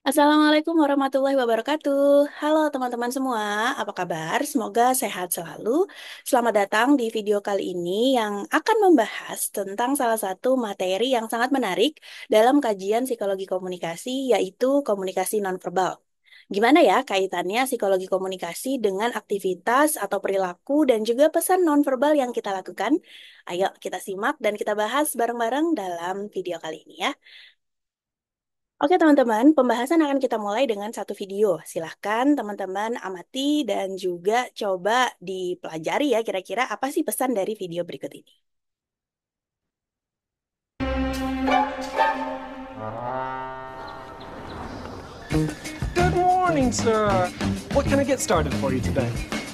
Assalamualaikum warahmatullahi wabarakatuh. Halo teman-teman semua, apa kabar? Semoga sehat selalu. Selamat datang di video kali ini yang akan membahas tentang salah satu materi yang sangat menarik dalam kajian psikologi komunikasi, yaitu komunikasi nonverbal. Gimana ya kaitannya psikologi komunikasi dengan aktivitas atau perilaku dan juga pesan nonverbal yang kita lakukan? Ayo kita simak dan kita bahas bareng-bareng dalam video kali ini ya. Oke teman-teman, pembahasan akan kita mulai dengan satu video. Silahkan teman-teman amati dan juga coba dipelajari ya kira-kira apa sih pesan dari video berikut ini. Good morning, sir. What can I get started for you today?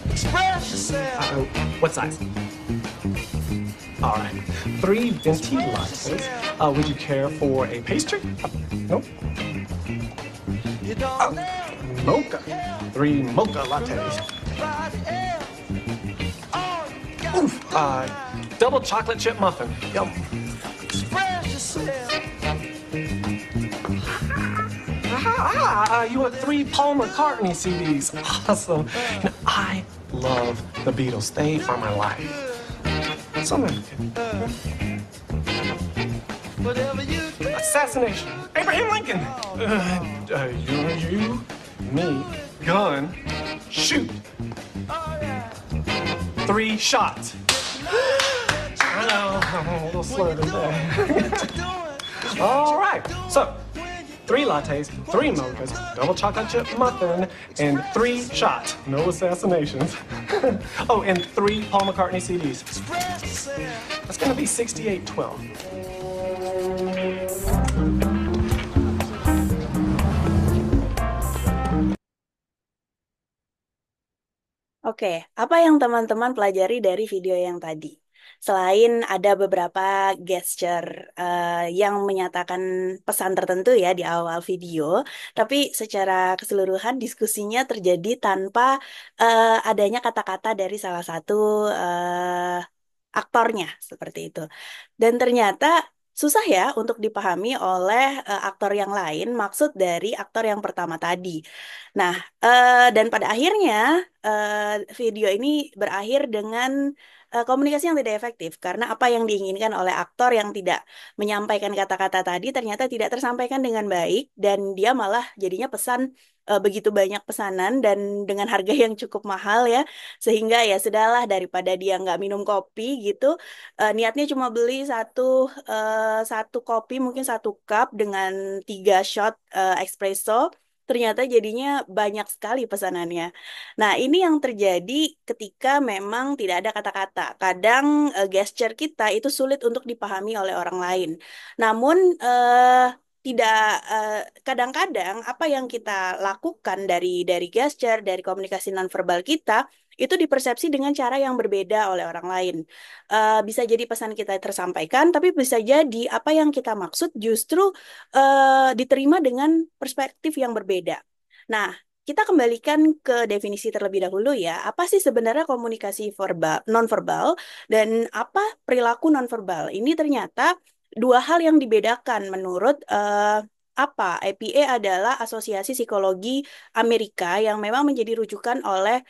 Express yourself. What size? All right. 3 venti lattes. Would you care for a pastry? Nope. You don't know Mocha. 3 mocha lattes. nobody else. All you got Oof. Double chocolate chip muffin. Yum. express yourself. You want 3 Paul McCartney CDs. Awesome. You know, I love the Beatles. They are my life. Something. Whatever you do. Assassination. Abraham Lincoln. You, me, gun, shoot. 3 shots. I know, I'm a little slow today. All right, so 3 lattes, 3 mochas, double chocolate chip muffin, and 3 shots. No assassinations. Oh, and 3 Paul McCartney CDs. Express yourself. That's gonna be 6812. Oke, apa yang teman-teman pelajari dari video yang tadi? Selain ada beberapa gesture yang menyatakan pesan tertentu ya di awal video, tapi secara keseluruhan diskusinya terjadi tanpa adanya kata-kata dari salah satu aktornya seperti itu. Dan ternyata susah ya untuk dipahami oleh aktor yang lain maksud dari aktor yang pertama tadi. Nah, dan pada akhirnya video ini berakhir dengan komunikasi yang tidak efektif karena apa yang diinginkan oleh aktor yang tidak menyampaikan kata-kata tadi ternyata tidak tersampaikan dengan baik dan dia malah jadinya pesan begitu banyak pesanan dan dengan harga yang cukup mahal ya sehingga ya sudahlah daripada dia nggak minum kopi gitu niatnya cuma beli satu kopi mungkin 1 cup dengan 3 shot espresso. Ternyata jadinya banyak sekali pesanannya. Nah, ini yang terjadi ketika memang tidak ada kata-kata. Kadang gesture kita itu sulit untuk dipahami oleh orang lain. Namun tidak kadang-kadang apa yang kita lakukan dari gesture, dari komunikasi nonverbal kita itu dipersepsi dengan cara yang berbeda oleh orang lain. Bisa jadi pesan kita tersampaikan, tapi bisa jadi apa yang kita maksud justru diterima dengan perspektif yang berbeda. Nah, kita kembalikan ke definisi terlebih dahulu ya. Apa sih sebenarnya komunikasi verbal, nonverbal dan apa perilaku nonverbal? Ini ternyata dua hal yang dibedakan menurut apa APA adalah Asosiasi Psikologi Amerika yang memang menjadi rujukan oleh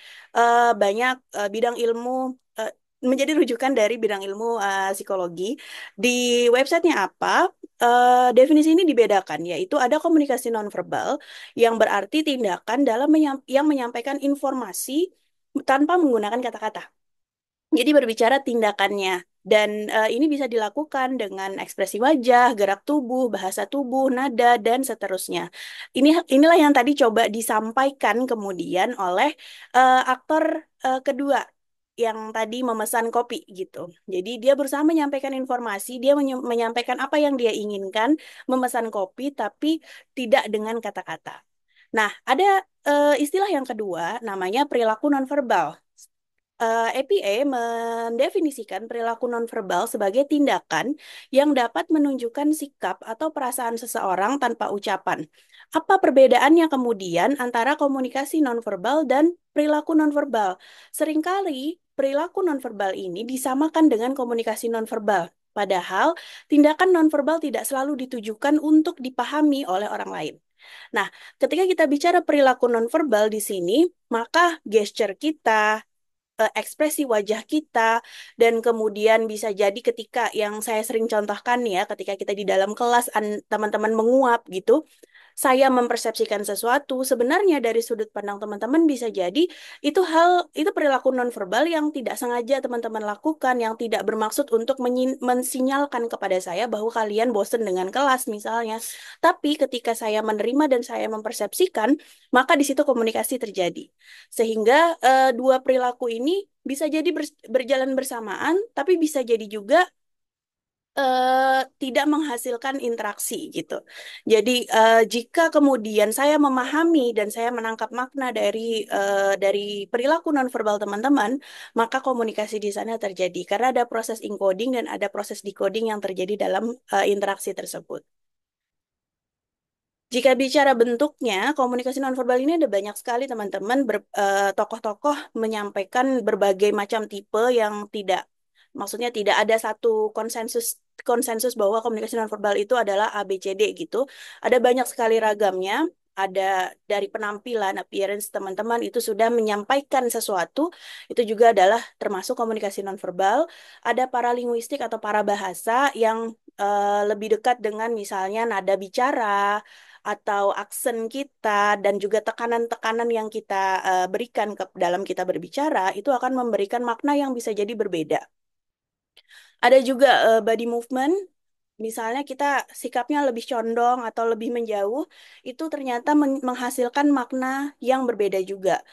banyak bidang ilmu eh, menjadi rujukan dari bidang ilmu psikologi. Di websitenya apa? Definisi ini dibedakan, yaitu ada komunikasi nonverbal yang berarti tindakan dalam yang menyampaikan informasi tanpa menggunakan kata-kata. Jadi berbicara tindakannya. Dan ini bisa dilakukan dengan ekspresi wajah, gerak tubuh, bahasa tubuh, nada, dan seterusnya. Inilah yang tadi coba disampaikan kemudian oleh aktor kedua yang tadi memesan kopi gitu. Jadi dia berusaha menyampaikan informasi, dia menyampaikan apa yang dia inginkan, memesan kopi, tapi tidak dengan kata-kata. Nah, ada istilah yang kedua, namanya perilaku nonverbal. APA mendefinisikan perilaku nonverbal sebagai tindakan yang dapat menunjukkan sikap atau perasaan seseorang tanpa ucapan. Apa perbedaannya kemudian antara komunikasi nonverbal dan perilaku nonverbal? Seringkali perilaku nonverbal ini disamakan dengan komunikasi nonverbal. Padahal tindakan nonverbal tidak selalu ditujukan untuk dipahami oleh orang lain. Nah, ketika kita bicara perilaku nonverbal di sini, maka gesture kita, ekspresi wajah kita, dan kemudian bisa jadi ketika yang saya sering contohkan ya, ketika kita di dalam kelas teman-teman menguap gitu, saya mempersepsikan sesuatu, sebenarnya dari sudut pandang teman-teman bisa jadi itu perilaku nonverbal yang tidak sengaja teman-teman lakukan, yang tidak bermaksud untuk mensinyalkan kepada saya bahwa kalian bosen dengan kelas misalnya. Tapi ketika saya menerima dan saya mempersepsikan, maka di situ komunikasi terjadi. Sehingga dua perilaku ini bisa jadi berjalan bersamaan, tapi bisa jadi juga tidak menghasilkan interaksi gitu. Jadi jika kemudian saya memahami dan saya menangkap makna dari perilaku nonverbal teman-teman, maka komunikasi di sana terjadi karena ada proses encoding dan ada proses decoding yang terjadi dalam interaksi tersebut. Jika bicara bentuknya, komunikasi nonverbal ini ada banyak sekali teman-teman, tokoh-tokoh menyampaikan berbagai macam tipe yang tidak, maksudnya tidak ada satu konsensus konsensus bahwa komunikasi nonverbal itu adalah A, B, C, D gitu. Ada banyak sekali ragamnya. Ada dari penampilan, appearance teman-teman itu sudah menyampaikan sesuatu, itu juga adalah termasuk komunikasi nonverbal. Ada paralinguistik atau parabahasa yang lebih dekat dengan misalnya nada bicara, atau aksen kita dan juga tekanan-tekanan yang kita berikan ke dalam kita berbicara itu akan memberikan makna yang bisa jadi berbeda. Ada juga body movement, misalnya kita sikapnya lebih condong atau lebih menjauh, itu ternyata menghasilkan makna yang berbeda juga.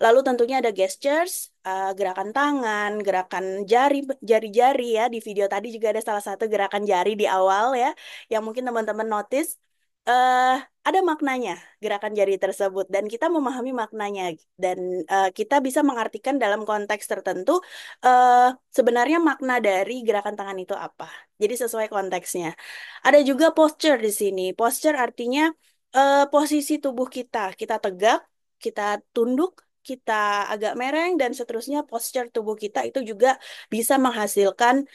Lalu tentunya ada gestures, gerakan tangan, gerakan jari-jari ya. Di video tadi juga ada salah satu gerakan jari di awal ya, yang mungkin teman-teman notice. eh ada maknanya gerakan jari tersebut dan kita memahami maknanya dan kita bisa mengartikan dalam konteks tertentu eh sebenarnya makna dari gerakan tangan itu apa. Jadi sesuai konteksnya. Ada juga posture di sini. Posture artinya posisi tubuh kita. Kita tegak, kita tunduk, kita agak mereng dan seterusnya posture tubuh kita itu juga bisa menghasilkan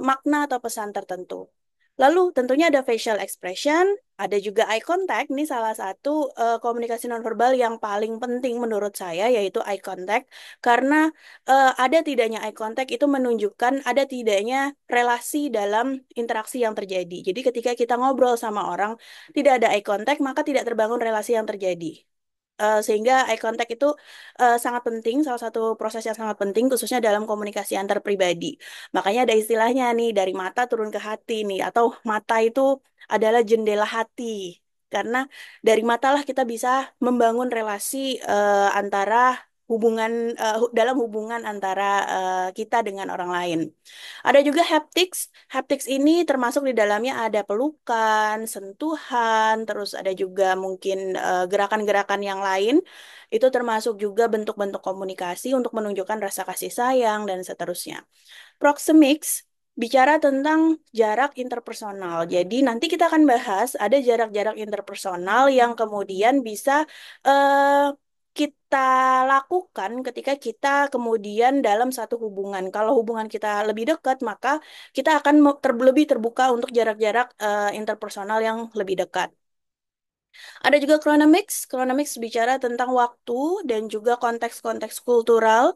makna atau pesan tertentu. Lalu tentunya ada facial expression, ada juga eye contact. Ini salah satu komunikasi nonverbal yang paling penting menurut saya yaitu eye contact karena ada tidaknya eye contact itu menunjukkan ada tidaknya relasi dalam interaksi yang terjadi. Jadi ketika kita ngobrol sama orang tidak ada eye contact maka tidak terbangun relasi yang terjadi. Sehingga eye contact itu sangat penting, salah satu proses yang sangat penting khususnya dalam komunikasi antar pribadi. Makanya ada istilahnya nih dari mata turun ke hati nih, atau mata itu adalah jendela hati. Karena dari matalah kita bisa membangun relasi antara hubungan dalam hubungan antara kita dengan orang lain. Ada juga haptics. Haptics ini termasuk di dalamnya ada pelukan, sentuhan, terus ada juga mungkin gerakan-gerakan yang lain. Itu termasuk juga bentuk-bentuk komunikasi untuk menunjukkan rasa kasih sayang dan seterusnya. Proxemics bicara tentang jarak interpersonal. Jadi nanti kita akan bahas ada jarak-jarak interpersonal yang kemudian bisa eh, kita lakukan ketika kita kemudian dalam satu hubungan. Kalau hubungan kita lebih dekat, maka kita akan lebih terbuka untuk jarak-jarak interpersonal yang lebih dekat. Ada juga chronomics. Chronomics bicara tentang waktu dan juga konteks-konteks kultural.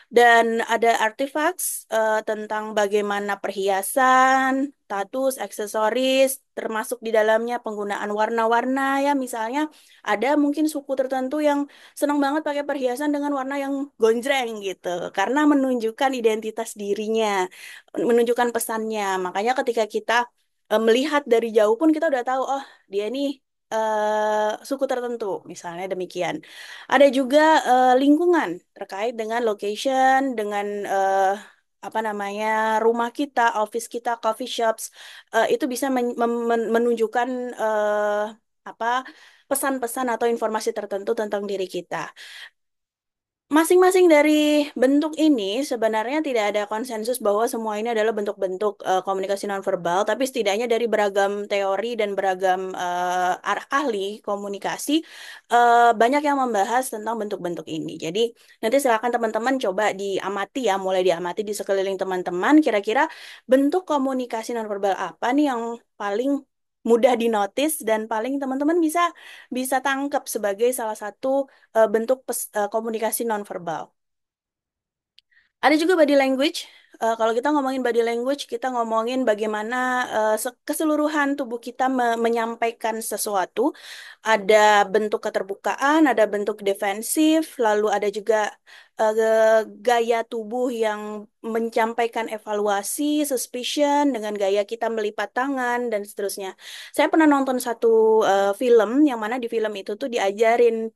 Dan ada artifacts tentang bagaimana perhiasan, status, aksesoris, termasuk di dalamnya penggunaan warna-warna ya. Misalnya ada mungkin suku tertentu yang senang banget pakai perhiasan dengan warna yang gonjreng gitu. Karena menunjukkan identitas dirinya, menunjukkan pesannya. Makanya ketika kita melihat dari jauh pun kita udah tahu, oh dia nih suku tertentu, misalnya demikian. Ada juga lingkungan terkait dengan location, dengan apa namanya rumah kita, office kita, coffee shops, itu bisa menunjukkan apa pesan-pesan atau informasi tertentu tentang diri kita. Masing-masing dari bentuk ini sebenarnya tidak ada konsensus bahwa semua ini adalah bentuk-bentuk komunikasi nonverbal, tapi setidaknya dari beragam teori dan beragam ahli komunikasi banyak yang membahas tentang bentuk-bentuk ini. Jadi nanti silakan teman-teman coba diamati ya, mulai diamati di sekeliling teman-teman, kira-kira bentuk komunikasi nonverbal apa nih yang paling mudah dinotis dan paling teman-teman bisa bisa tangkap sebagai salah satu bentuk komunikasi nonverbal. Ada juga body language. Kalau kita ngomongin body language, kita ngomongin bagaimana keseluruhan tubuh kita menyampaikan sesuatu. Ada bentuk keterbukaan, ada bentuk defensif, lalu ada juga gaya tubuh yang menyampaikan evaluasi, suspicion, dengan gaya kita melipat tangan, dan seterusnya. Saya pernah nonton satu film, yang mana di film itu tuh diajarin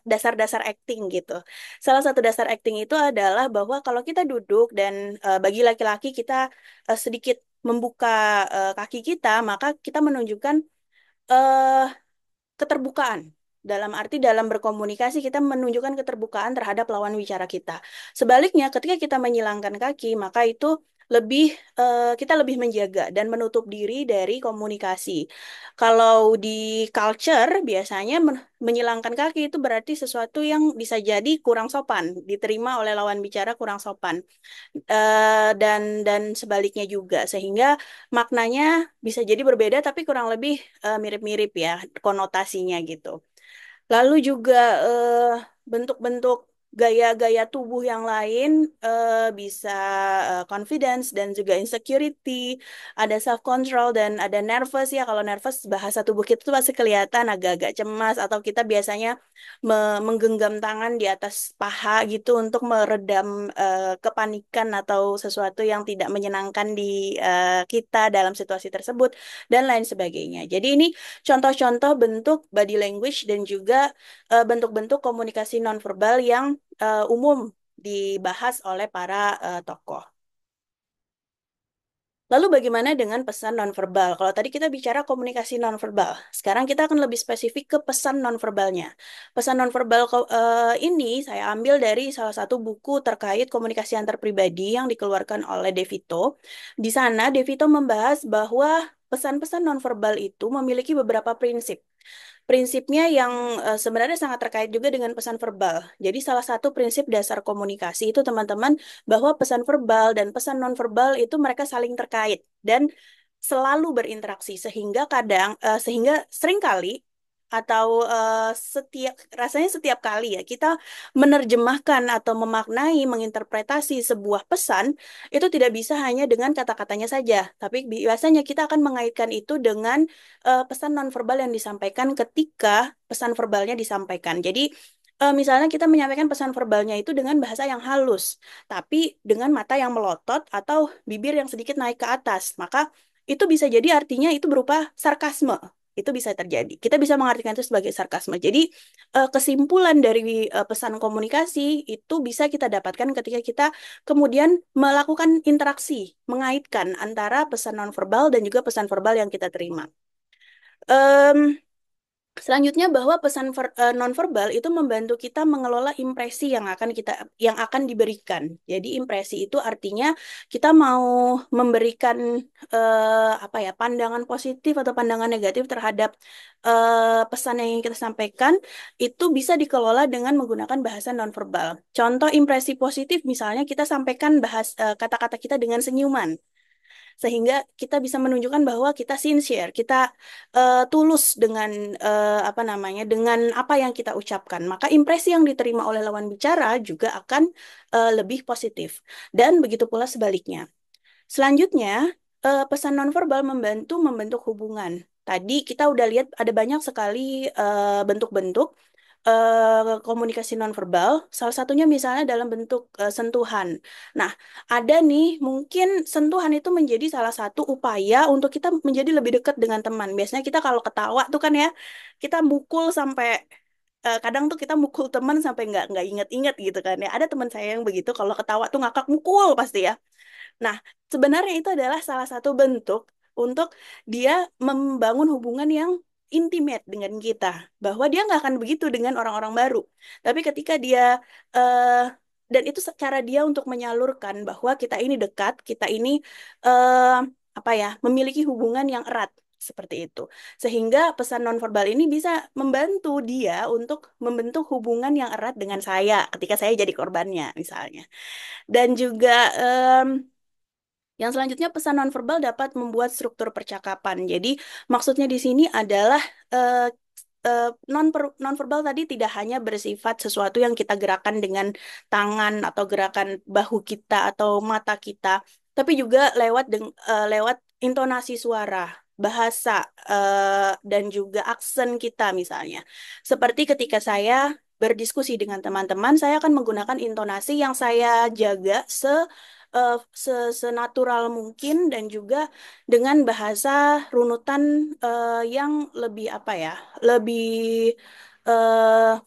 dasar-dasar acting gitu. Salah satu dasar acting itu adalah bahwa kalau kita duduk dan bagi laki-laki kita sedikit membuka kaki kita, maka kita menunjukkan eh, keterbukaan. Dalam arti dalam berkomunikasi kita menunjukkan keterbukaan terhadap lawan bicara kita. Sebaliknya, ketika kita menyilangkan kaki, maka itu lebih kita lebih menjaga dan menutup diri dari komunikasi. Kalau di culture biasanya menyilangkan kaki itu berarti sesuatu yang bisa jadi kurang sopan, diterima oleh lawan bicara kurang sopan. Dan sebaliknya juga, sehingga maknanya bisa jadi berbeda tapi kurang lebih mirip-mirip ya konotasinya gitu. Lalu juga eh, bentuk-bentuk gaya-gaya tubuh yang lain bisa confidence dan juga insecurity, ada self control dan ada nervous ya. Kalau nervous bahasa tubuh kita tuh pasti kelihatan agak-agak cemas atau kita biasanya menggenggam tangan di atas paha gitu untuk meredam kepanikan atau sesuatu yang tidak menyenangkan di kita dalam situasi tersebut dan lain sebagainya. Jadi ini contoh-contoh bentuk body language dan juga bentuk-bentuk komunikasi nonverbal yang umum dibahas oleh para tokoh. Lalu bagaimana dengan pesan nonverbal? Kalau tadi kita bicara komunikasi nonverbal, sekarang kita akan lebih spesifik ke pesan nonverbalnya. Pesan nonverbal ini saya ambil dari salah satu buku terkait komunikasi antar pribadi yang dikeluarkan oleh DeVito. Di sana DeVito membahas bahwa pesan-pesan nonverbal itu memiliki beberapa prinsip. Prinsipnya yang sebenarnya sangat terkait juga dengan pesan verbal. Jadi salah satu prinsip dasar komunikasi itu teman-teman bahwa pesan verbal dan pesan nonverbal itu mereka saling terkait dan selalu berinteraksi sehingga seringkali atau setiap kali ya kita menerjemahkan atau memaknai menginterpretasi sebuah pesan itu tidak bisa hanya dengan kata-katanya saja, tapi biasanya kita akan mengaitkan itu dengan pesan nonverbal yang disampaikan ketika pesan verbalnya disampaikan. Jadi misalnya kita menyampaikan pesan verbalnya itu dengan bahasa yang halus, tapi dengan mata yang melotot atau bibir yang sedikit naik ke atas, maka itu bisa jadi artinya itu berupa sarkasme. Itu bisa terjadi. Kita bisa mengartikan itu sebagai sarkasme. Jadi kesimpulan dari pesan komunikasi itu bisa kita dapatkan ketika kita kemudian melakukan interaksi, mengaitkan antara pesan nonverbal dan juga pesan verbal yang kita terima. Em, Selanjutnya bahwa pesan nonverbal itu membantu kita mengelola impresi yang akan diberikan. Jadi impresi itu artinya kita mau memberikan apa ya pandangan positif atau pandangan negatif terhadap pesan yang ingin kita sampaikan itu bisa dikelola dengan menggunakan bahasa nonverbal. Contoh impresi positif misalnya kita sampaikan kata-kata kita dengan senyuman sehingga kita bisa menunjukkan bahwa kita sincere, kita tulus dengan apa namanya, dengan apa yang kita ucapkan. Maka impresi yang diterima oleh lawan bicara juga akan lebih positif. Dan begitu pula sebaliknya. Selanjutnya, pesan nonverbal membantu membentuk hubungan. Tadi kita udah lihat ada banyak sekali bentuk-bentuk komunikasi nonverbal. Salah satunya misalnya dalam bentuk sentuhan. Nah, ada nih mungkin sentuhan itu menjadi salah satu upaya untuk kita menjadi lebih dekat dengan teman. Biasanya kita kalau ketawa tuh kan ya, kita mukul sampai kadang tuh kita mukul teman sampai nggak inget-inget gitu kan ya. Ada teman saya yang begitu kalau ketawa tuh ngakak mukul pasti ya. Nah, sebenarnya itu adalah salah satu bentuk untuk dia membangun hubungan yang intimate dengan kita, bahwa dia nggak akan begitu dengan orang-orang baru. Tapi ketika dia eh, dan itu cara dia untuk menyalurkan bahwa kita ini dekat, kita ini eh, apa ya, memiliki hubungan yang erat seperti itu. Sehingga pesan nonverbal ini bisa membantu dia untuk membentuk hubungan yang erat dengan saya ketika saya jadi korbannya misalnya. Dan juga Yang selanjutnya, pesan nonverbal dapat membuat struktur percakapan. Jadi, maksudnya di sini adalah eh, nonverbal tadi tidak hanya bersifat sesuatu yang kita gerakan dengan tangan atau gerakan bahu kita atau mata kita, tapi juga lewat intonasi suara, bahasa, dan juga aksen kita misalnya. Seperti ketika saya berdiskusi dengan teman-teman, saya akan menggunakan intonasi yang saya jaga senatural mungkin dan juga dengan bahasa runutan yang lebih apa ya, lebih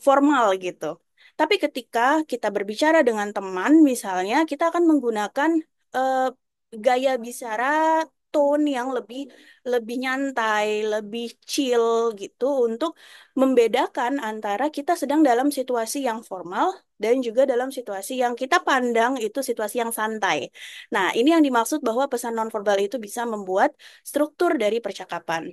formal gitu. Tapi ketika kita berbicara dengan teman, misalnya kita akan menggunakan eh, gaya bicara tone yang lebih lebih nyantai, lebih chill gitu untuk membedakan antara kita sedang dalam situasi yang formal dan juga dalam situasi yang kita pandang itu situasi yang santai. Nah, ini yang dimaksud bahwa pesan nonverbal itu bisa membuat struktur dari percakapan.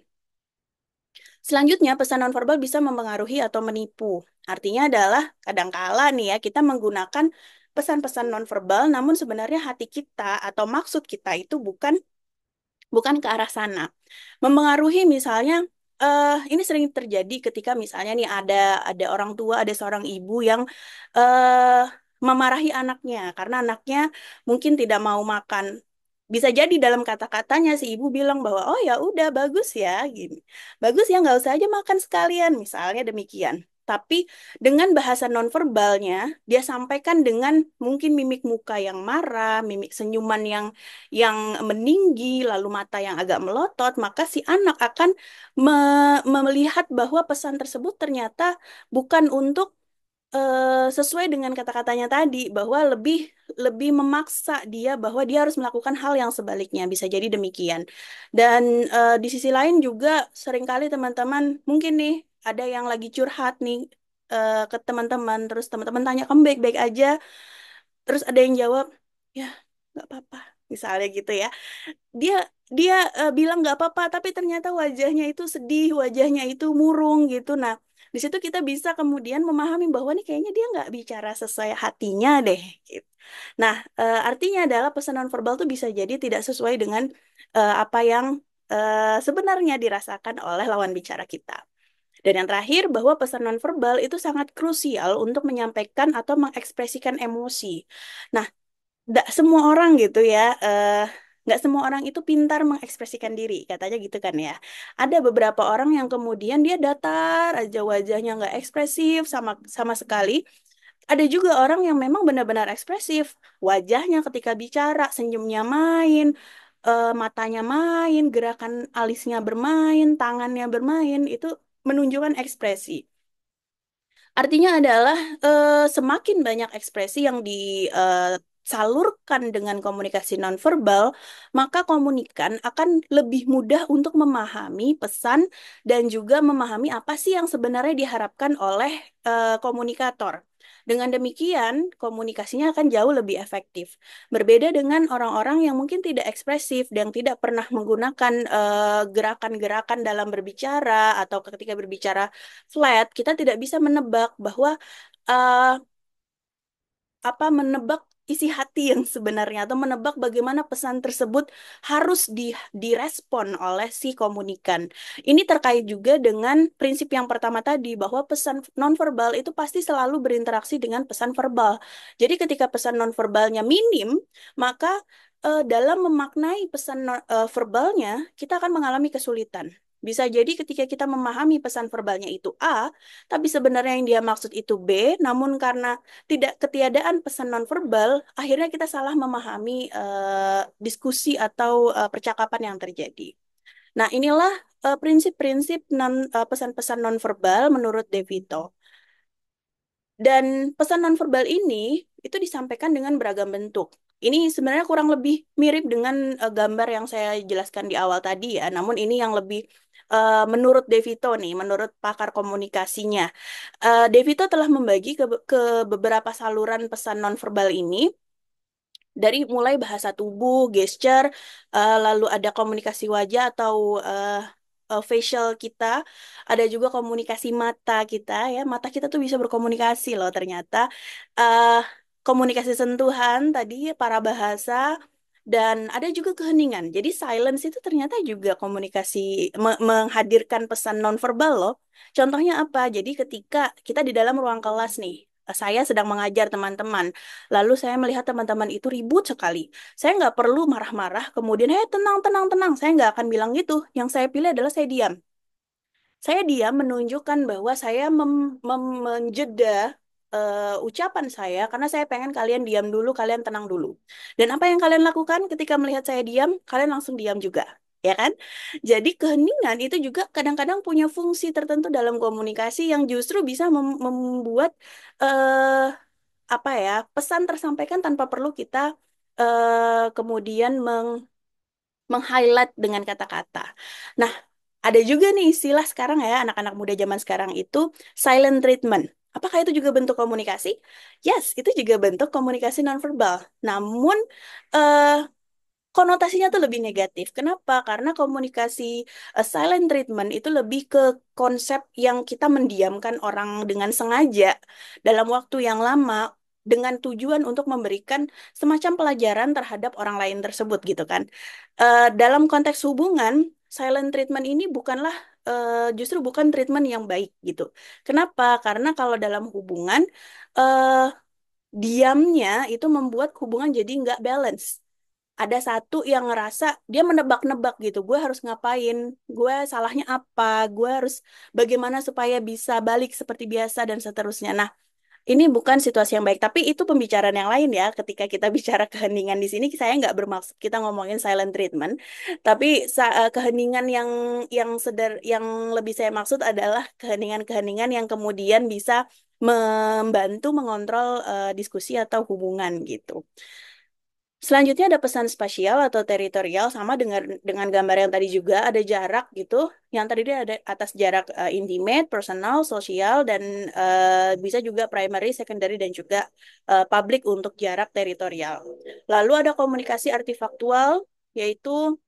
Selanjutnya, pesan nonverbal bisa mempengaruhi atau menipu. Artinya adalah kadangkala nih ya, kita menggunakan pesan-pesan nonverbal, namun sebenarnya hati kita atau maksud kita itu bukan bukan ke arah sana. Mempengaruhi misalnya, ini sering terjadi ketika misalnya nih ada orang tua, ada seorang ibu yang eh memarahi anaknya karena anaknya mungkin tidak mau makan. Bisa jadi dalam kata-katanya si ibu bilang bahwa oh ya udah bagus ya gini. Bagus ya nggak usah aja makan sekalian misalnya demikian. Tapi dengan bahasa nonverbalnya dia sampaikan dengan mungkin mimik muka yang marah, mimik senyuman yang meninggi, lalu mata yang agak melotot, maka si anak akan melihat bahwa pesan tersebut ternyata bukan untuk sesuai dengan kata-katanya tadi, bahwa lebih lebih memaksa dia bahwa dia harus melakukan hal yang sebaliknya. Bisa jadi demikian. Dan di sisi lain juga seringkali teman-teman mungkin nih ada yang lagi curhat nih ke teman-teman, terus teman-teman tanya kamu baik-baik aja, terus ada yang jawab ya nggak apa-apa, misalnya gitu ya. Dia dia bilang nggak apa-apa tapi ternyata wajahnya itu sedih, wajahnya itu murung gitu. Nah, di situ kita bisa kemudian memahami bahwa nih kayaknya dia nggak bicara sesuai hatinya deh gitu. Nah, artinya adalah pesan nonverbal tuh bisa jadi tidak sesuai dengan apa yang sebenarnya dirasakan oleh lawan bicara kita. Dan yang terakhir, bahwa pesan nonverbal itu sangat krusial untuk menyampaikan atau mengekspresikan emosi. Nah, nggak semua orang gitu ya, nggak semua orang itu pintar mengekspresikan diri, katanya gitu kan ya. Ada beberapa orang yang kemudian dia datar aja, wajahnya nggak ekspresif sama sama sekali. Ada juga orang yang memang benar-benar ekspresif, wajahnya ketika bicara, senyumnya main, matanya main, gerakan alisnya bermain, tangannya bermain, itu menunjukkan ekspresi. Artinya adalah semakin banyak ekspresi yang disalurkan dengan komunikasi nonverbal, maka komunikan akan lebih mudah untuk memahami pesan dan juga memahami apa sih yang sebenarnya diharapkan oleh komunikator. Dengan demikian, komunikasinya akan jauh lebih efektif. Berbeda dengan orang-orang yang mungkin tidak ekspresif dan tidak pernah menggunakan gerakan-gerakan dalam berbicara atau ketika berbicara flat, kita tidak bisa menebak bahwa eh, menebak isi hati yang sebenarnya atau menebak bagaimana pesan tersebut harus direspon oleh si komunikan. Ini terkait juga dengan prinsip yang pertama tadi bahwa pesan nonverbal itu pasti selalu berinteraksi dengan pesan verbal. Jadi ketika pesan nonverbalnya minim, maka dalam memaknai pesan verbalnya kita akan mengalami kesulitan. Bisa jadi ketika kita memahami pesan verbalnya itu A, tapi sebenarnya yang dia maksud itu B, namun karena tidak ketiadaan pesan nonverbal, akhirnya kita salah memahami diskusi atau percakapan yang terjadi. Nah, inilah prinsip-prinsip pesan-pesan nonverbal menurut De Vito. Dan pesan nonverbal ini itu disampaikan dengan beragam bentuk. Ini sebenarnya kurang lebih mirip dengan gambar yang saya jelaskan di awal tadi ya, namun ini yang lebih menurut De Vito nih, menurut pakar komunikasinya. De Vito telah membagi ke beberapa saluran pesan nonverbal ini dari mulai bahasa tubuh, gesture, lalu ada komunikasi wajah atau facial kita, ada juga komunikasi mata kita ya. Mata kita tuh bisa berkomunikasi loh ternyata. eh Komunikasi sentuhan tadi, para bahasa, Dan ada juga keheningan. Jadi silence itu ternyata juga komunikasi menghadirkan pesan nonverbal loh. Contohnya apa? Jadi ketika kita di dalam ruang kelas nih, saya sedang mengajar teman-teman, lalu saya melihat teman-teman itu ribut sekali. Saya nggak perlu marah-marah, kemudian, hei tenang, tenang, tenang. Saya nggak akan bilang gitu. Yang saya pilih adalah saya diam. Saya diam menunjukkan bahwa saya menjeda ucapan saya karena saya pengen kalian diam dulu, kalian tenang dulu. Dan apa yang kalian lakukan ketika melihat saya diam, kalian langsung diam juga, ya kan? Jadi keheningan itu juga kadang-kadang punya fungsi tertentu dalam komunikasi yang justru bisa membuat eh, apa ya, pesan tersampaikan tanpa perlu kita kemudian meng-highlight dengan kata-kata. Nah, ada juga nih istilah sekarang ya, anak-anak muda zaman sekarang itu silent treatment. Apakah itu juga bentuk komunikasi? Yes, itu juga bentuk komunikasi nonverbal. Namun, eh, konotasinya tuh lebih negatif. Kenapa? Karena komunikasi silent treatment itu lebih ke konsep yang kita mendiamkan orang dengan sengaja dalam waktu yang lama dengan tujuan untuk memberikan semacam pelajaran terhadap orang lain tersebut gitu kan. Dalam konteks hubungan, silent treatment ini bukanlah justru bukan treatment yang baik gitu. Kenapa? Karena kalau dalam hubungan eh, diamnya itu membuat hubungan jadi nggak balance. Ada satu yang ngerasa dia menebak-nebak gitu, gue harus ngapain, gue salahnya apa, gue harus bagaimana supaya bisa balik seperti biasa dan seterusnya. Nah, ini bukan situasi yang baik, tapi itu pembicaraan yang lain ya. Ketika kita bicara keheningan di sini, saya nggak bermaksud kita ngomongin silent treatment, tapi keheningan yang lebih saya maksud adalah keheningan-keheningan yang kemudian bisa membantu mengontrol diskusi atau hubungan gitu. Selanjutnya ada pesan spasial atau teritorial sama dengan gambar yang tadi juga ada jarak gitu. Yang tadi dia ada atas jarak intimate, personal, sosial dan bisa juga primary, secondary dan juga public untuk jarak teritorial. Lalu ada komunikasi artifaktual yaitu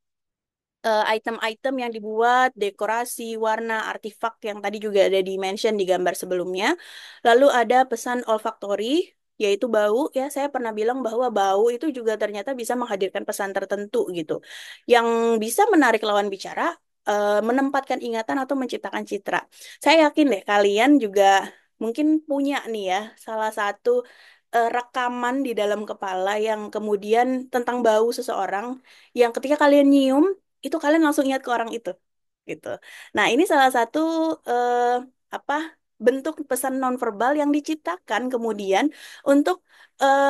item-item yang dibuat, dekorasi, warna, artifak yang tadi juga ada di mention di gambar sebelumnya. Lalu ada pesan olfaktori, yaitu bau. Ya, saya pernah bilang bahwa bau itu juga ternyata bisa menghadirkan pesan tertentu gitu, yang bisa menarik lawan bicara, menempatkan ingatan atau menciptakan citra. Saya yakin deh kalian juga mungkin punya nih ya salah satu rekaman di dalam kepala yang kemudian tentang bau seseorang yang ketika kalian nyium itu kalian langsung ingat ke orang itu gitu. Nah, ini salah satu eh, apa bentuk pesan nonverbal yang diciptakan kemudian untuk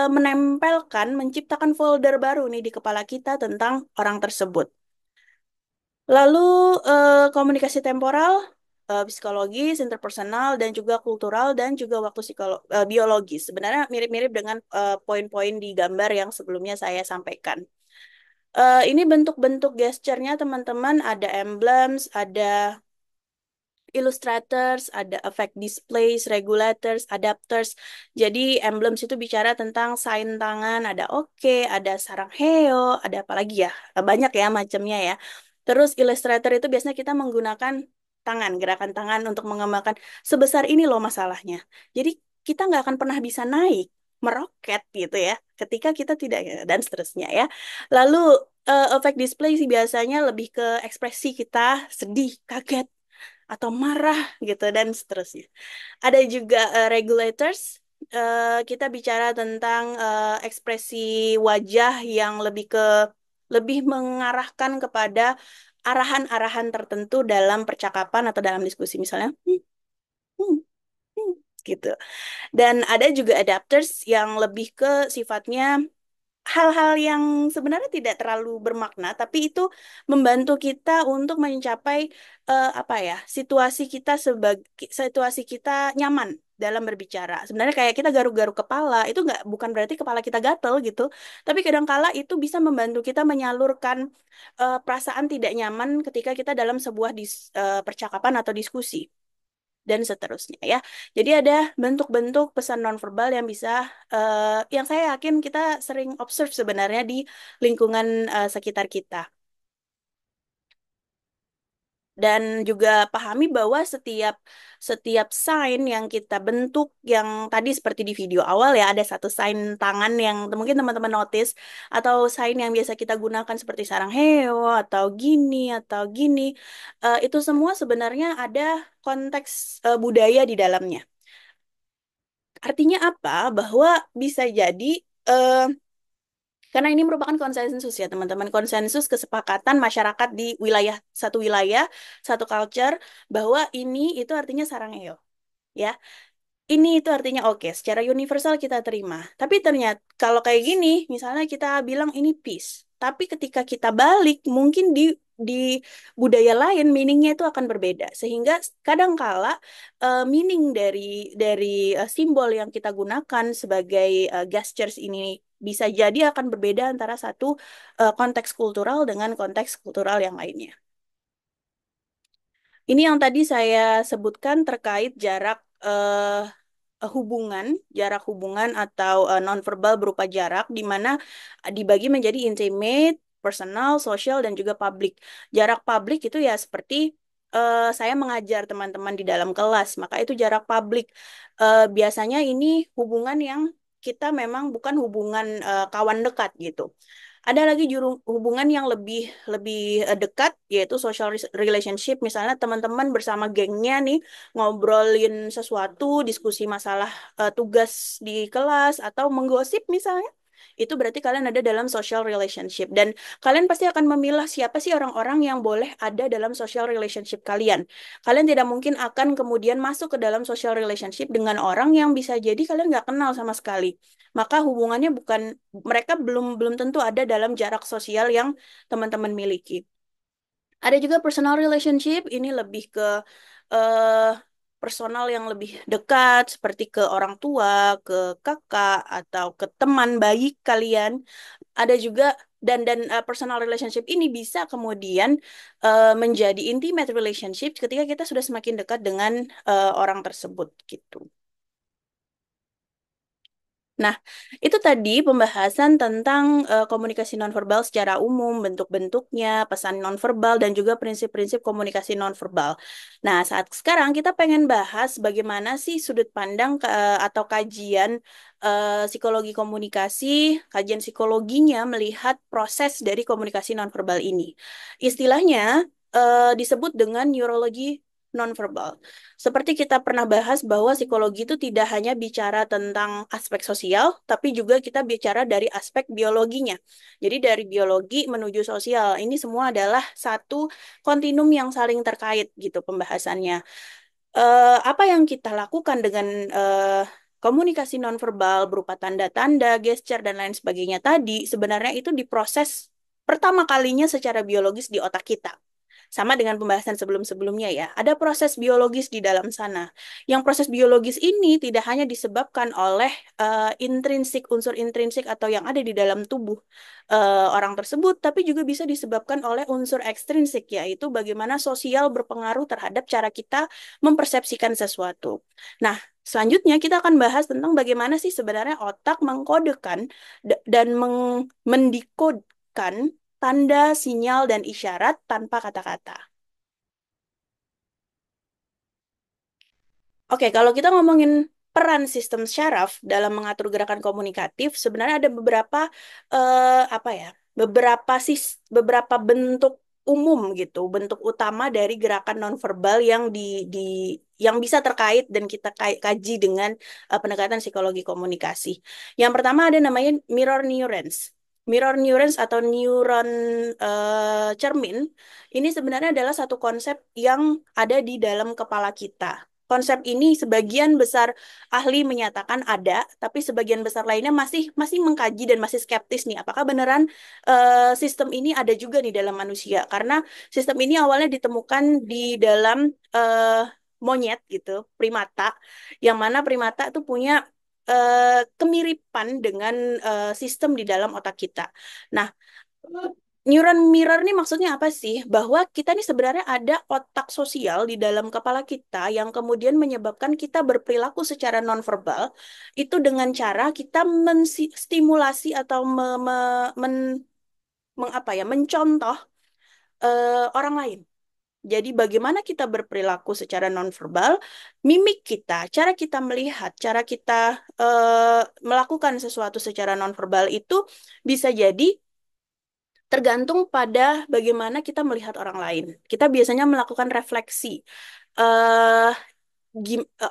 menempelkan, menciptakan folder baru nih di kepala kita tentang orang tersebut. Lalu komunikasi temporal, psikologis, interpersonal, dan juga kultural, dan juga waktu biologis. Sebenarnya mirip-mirip dengan poin-poin di gambar yang sebelumnya saya sampaikan. Ini bentuk-bentuk gesturnya teman-teman, ada emblems, ada illustrators, ada effect displays, regulators, adapters. Jadi emblems itu bicara tentang sign tangan, ada oke, ada sarang heo, ada apa lagi ya? Banyak ya macamnya ya. Terus Illustrator itu biasanya kita menggunakan tangan, gerakan tangan untuk mengembangkan sebesar ini loh masalahnya. Jadi kita nggak akan pernah bisa naik, meroket gitu ya, ketika kita tidak dan seterusnya ya. Lalu efek display sih biasanya lebih ke ekspresi kita sedih, kaget, atau marah gitu dan seterusnya. Ada juga regulators. Kita bicara tentang ekspresi wajah yang lebih mengarahkan kepada arahan-arahan tertentu dalam percakapan atau dalam diskusi misalnya. Hmm, hmm, gitu. Dan ada juga adapters yang lebih ke sifatnya hal-hal yang sebenarnya tidak terlalu bermakna, tapi itu membantu kita untuk mencapai apa ya, situasi kita nyaman dalam berbicara. Sebenarnya kayak kita garuk-garuk kepala, itu nggak bukan berarti kepala kita gatel gitu, tapi kadangkala itu bisa membantu kita menyalurkan perasaan tidak nyaman ketika kita dalam sebuah percakapan atau diskusi dan seterusnya ya. Jadi ada bentuk-bentuk pesan nonverbal yang bisa yang saya yakin kita sering observe sebenarnya di lingkungan sekitar kita. Dan juga pahami bahwa setiap setiap sign yang kita bentuk, yang tadi seperti di video awal ya, ada satu sign tangan yang mungkin teman-teman notice, atau sign yang biasa kita gunakan seperti sarang heo atau gini, itu semua sebenarnya ada konteks budaya di dalamnya. Artinya apa? Bahwa bisa jadi eh, karena ini merupakan konsensus ya teman-teman, konsensus kesepakatan masyarakat di wilayah, satu culture, bahwa ini itu artinya sarangeo, ya. Ini itu artinya oke, secara universal kita terima. Tapi ternyata kalau kayak gini, misalnya kita bilang ini peace, tapi ketika kita balik, mungkin di budaya lain meaningnya itu akan berbeda. Sehingga kadangkala meaning dari simbol yang kita gunakan sebagai gestures ini bisa jadi akan berbeda antara satu konteks kultural dengan konteks kultural yang lainnya. Ini yang tadi saya sebutkan terkait hubungan, jarak hubungan atau nonverbal berupa jarak, di mana dibagi menjadi intimate, personal, social, dan juga public. Jarak publik itu ya seperti saya mengajar teman-teman di dalam kelas, maka itu jarak publik. Biasanya ini hubungan yang kita memang bukan hubungan kawan dekat gitu. Ada lagi hubungan yang lebih lebih dekat, yaitu social relationship. Misalnya teman-teman bersama gengnya nih ngobrolin sesuatu, diskusi masalah tugas di kelas atau menggosip misalnya. Itu berarti kalian ada dalam social relationship, dan kalian pasti akan memilah siapa sih orang-orang yang boleh ada dalam social relationship kalian. Kalian tidak mungkin akan kemudian masuk ke dalam social relationship dengan orang yang bisa jadi kalian nggak kenal sama sekali. Maka hubungannya bukan, mereka belum belum tentu ada dalam jarak sosial yang teman-teman miliki. Ada juga personal relationship, ini lebih ke eh, personal yang lebih dekat, seperti ke orang tua, ke kakak, atau ke teman baik kalian. Ada juga, dan personal relationship ini bisa kemudian menjadi intimate relationship ketika kita sudah semakin dekat dengan orang tersebut gitu. Nah, itu tadi pembahasan tentang komunikasi nonverbal secara umum, bentuk-bentuknya, pesan nonverbal, dan juga prinsip-prinsip komunikasi nonverbal. Nah, saat sekarang kita pengen bahas bagaimana sih sudut pandang atau kajian psikologi komunikasi, kajian psikologinya melihat proses dari komunikasi nonverbal ini. Istilahnya disebut dengan neurologi nonverbal. Seperti kita pernah bahas bahwa psikologi itu tidak hanya bicara tentang aspek sosial, tapi juga kita bicara dari aspek biologinya. Jadi dari biologi menuju sosial, ini semua adalah satu kontinum yang saling terkait gitu pembahasannya. Apa yang kita lakukan dengan komunikasi nonverbal berupa tanda-tanda, gesture, dan lain sebagainya tadi, sebenarnya itu diproses pertama kalinya secara biologis di otak kita. Sama dengan pembahasan sebelum-sebelumnya ya, ada proses biologis di dalam sana. Yang proses biologis ini tidak hanya disebabkan oleh unsur intrinsik atau yang ada di dalam tubuh orang tersebut, tapi juga bisa disebabkan oleh unsur ekstrinsik, yaitu bagaimana sosial berpengaruh terhadap cara kita mempersepsikan sesuatu. Nah, selanjutnya kita akan bahas tentang bagaimana sih sebenarnya otak mengkodekan dan mendekodkan tanda, sinyal, dan isyarat tanpa kata-kata. Oke, kalau kita ngomongin peran sistem syaraf dalam mengatur gerakan komunikatif, sebenarnya ada apa ya, beberapa bentuk umum gitu, bentuk utama dari gerakan nonverbal di yang bisa terkait dan kita kaji dengan pendekatan psikologi komunikasi. Yang pertama ada namanya mirror neurons. Mirror neurons atau neuron cermin ini sebenarnya adalah satu konsep yang ada di dalam kepala kita. Konsep ini sebagian besar ahli menyatakan ada, tapi sebagian besar lainnya masih masih mengkaji dan masih skeptis nih, apakah beneran sistem ini ada juga di dalam manusia? Karena sistem ini awalnya ditemukan di dalam monyet gitu, primata, yang mana primata itu punya kemiripan dengan sistem di dalam otak kita. Nah, neuron mirror ini maksudnya apa sih? Bahwa kita ini sebenarnya ada otak sosial di dalam kepala kita yang kemudian menyebabkan kita berperilaku secara nonverbal itu dengan cara kita menstimulasi atau mencontoh orang lain. Jadi bagaimana kita berperilaku secara nonverbal, mimik kita, cara kita melihat, cara kita melakukan sesuatu secara nonverbal itu bisa jadi tergantung pada bagaimana kita melihat orang lain. Kita biasanya melakukan refleksi. eh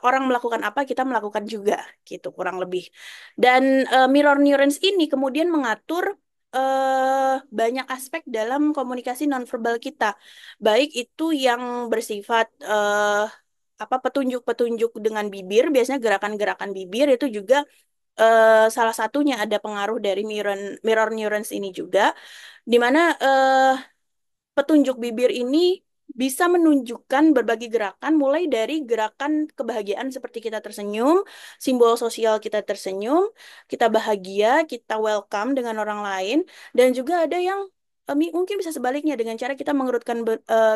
Orang melakukan apa, kita melakukan juga, gitu kurang lebih. Dan mirror neurons ini kemudian mengatur banyak aspek dalam komunikasi nonverbal kita, baik itu yang bersifat apa petunjuk-petunjuk dengan bibir, biasanya gerakan-gerakan bibir itu juga salah satunya ada pengaruh dari mirror neurons ini juga, di mana petunjuk bibir ini bisa menunjukkan berbagai gerakan, mulai dari gerakan kebahagiaan seperti kita tersenyum, simbol sosial kita tersenyum, kita bahagia, kita welcome dengan orang lain, dan juga ada yang mungkin bisa sebaliknya dengan cara kita mengerutkan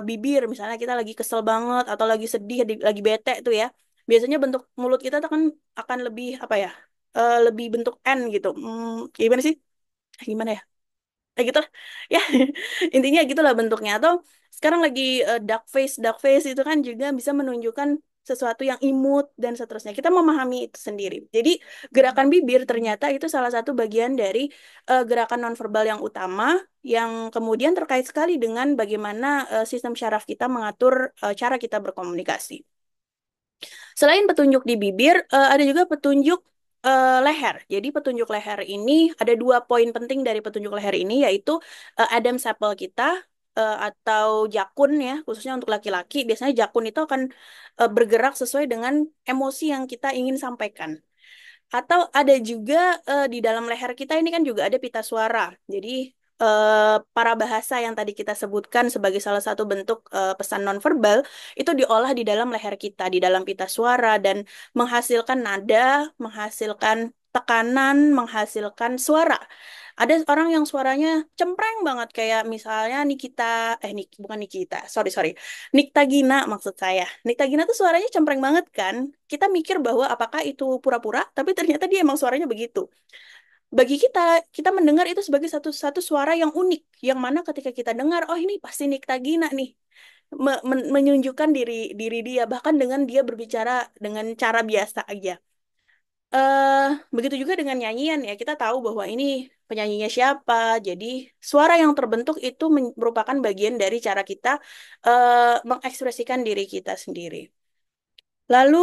bibir, misalnya kita lagi kesel banget atau lagi sedih, lagi bete tuh ya. Biasanya bentuk mulut kita tuh akan lebih apa ya? Lebih bentuk N gitu. Gimana sih? Gimana ya? Gitu lah. Ya, intinya gitulah bentuknya. Atau sekarang lagi duck face itu kan juga bisa menunjukkan sesuatu yang imut dan seterusnya. Kita memahami itu sendiri. Jadi gerakan bibir ternyata itu salah satu bagian dari gerakan nonverbal yang utama, yang kemudian terkait sekali dengan bagaimana sistem syaraf kita mengatur cara kita berkomunikasi. Selain petunjuk di bibir, ada juga petunjuk leher. Jadi petunjuk leher ini ada dua poin penting dari petunjuk leher ini, yaitu Adam's apple kita atau jakun ya, khususnya untuk laki-laki. Biasanya jakun itu akan bergerak sesuai dengan emosi yang kita ingin sampaikan. Atau ada juga di dalam leher kita ini kan juga ada pita suara. Jadi para bahasa yang tadi kita sebutkan sebagai salah satu bentuk pesan nonverbal itu diolah di dalam leher kita, di dalam pita suara dan menghasilkan nada, menghasilkan tekanan, menghasilkan suara. Ada orang yang suaranya cempreng banget kayak misalnya Nikita, bukan Nikita, sorry sorry, Nikta Gina maksud saya. Nikta Gina tuh suaranya cempreng banget kan. Kita mikir bahwa apakah itu pura-pura, tapi ternyata dia emang suaranya begitu. Bagi kita, kita mendengar itu sebagai satu suara yang unik, yang mana ketika kita dengar, oh ini pasti Nikta Gina nih, menunjukkan diri diri dia, bahkan dengan dia berbicara dengan cara biasa aja. eh Begitu juga dengan nyanyian ya, kita tahu bahwa ini penyanyinya siapa. Jadi suara yang terbentuk itu merupakan bagian dari cara kita mengekspresikan diri kita sendiri. Lalu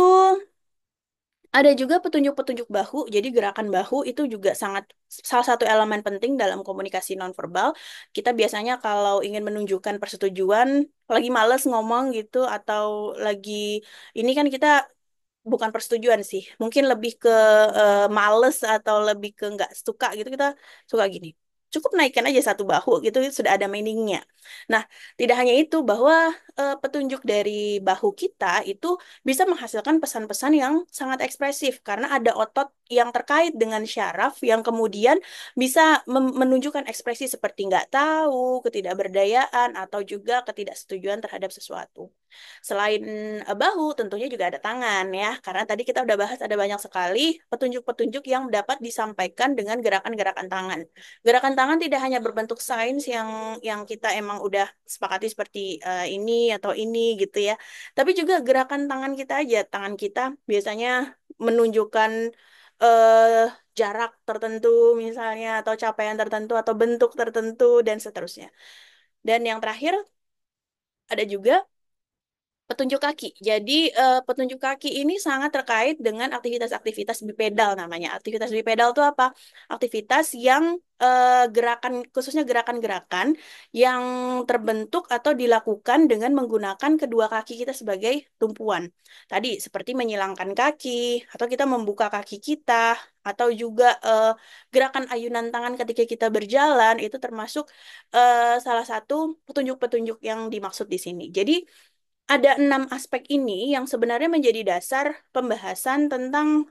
ada juga petunjuk-petunjuk bahu. Jadi gerakan bahu itu juga sangat salah satu elemen penting dalam komunikasi nonverbal. Kita biasanya kalau ingin menunjukkan persetujuan, lagi males ngomong gitu atau lagi ini kan kita bukan persetujuan sih. Mungkin lebih ke males atau lebih ke nggak suka gitu. Kita suka gini. Cukup naikkan aja satu bahu gitu sudah ada meaningnya. Nah, tidak hanya itu bahwa petunjuk dari bahu kita itu bisa menghasilkan pesan-pesan yang sangat ekspresif karena ada otot yang terkait dengan syaraf yang kemudian bisa menunjukkan ekspresi seperti nggak tahu, ketidakberdayaan, atau juga ketidaksetujuan terhadap sesuatu. Selain bahu, tentunya juga ada tangan ya, karena tadi kita udah bahas ada banyak sekali petunjuk-petunjuk yang dapat disampaikan dengan gerakan-gerakan tangan. Gerakan tangan tidak hanya berbentuk sains yang kita emang udah sepakati seperti ini atau ini gitu ya, tapi juga gerakan tangan kita aja. Tangan kita biasanya menunjukkan eh, jarak tertentu misalnya, atau capaian tertentu, atau bentuk tertentu, dan seterusnya. Dan yang terakhir, ada juga petunjuk kaki. Jadi petunjuk kaki ini sangat terkait dengan aktivitas-aktivitas bipedal namanya. Aktivitas bipedal itu apa? Aktivitas yang gerakan khususnya gerakan-gerakan yang terbentuk atau dilakukan dengan menggunakan kedua kaki kita sebagai tumpuan. Tadi seperti menyilangkan kaki atau kita membuka kaki kita atau juga gerakan ayunan tangan ketika kita berjalan itu termasuk salah satu petunjuk-petunjuk yang dimaksud di sini. Jadi ada 6 aspek ini yang sebenarnya menjadi dasar pembahasan tentang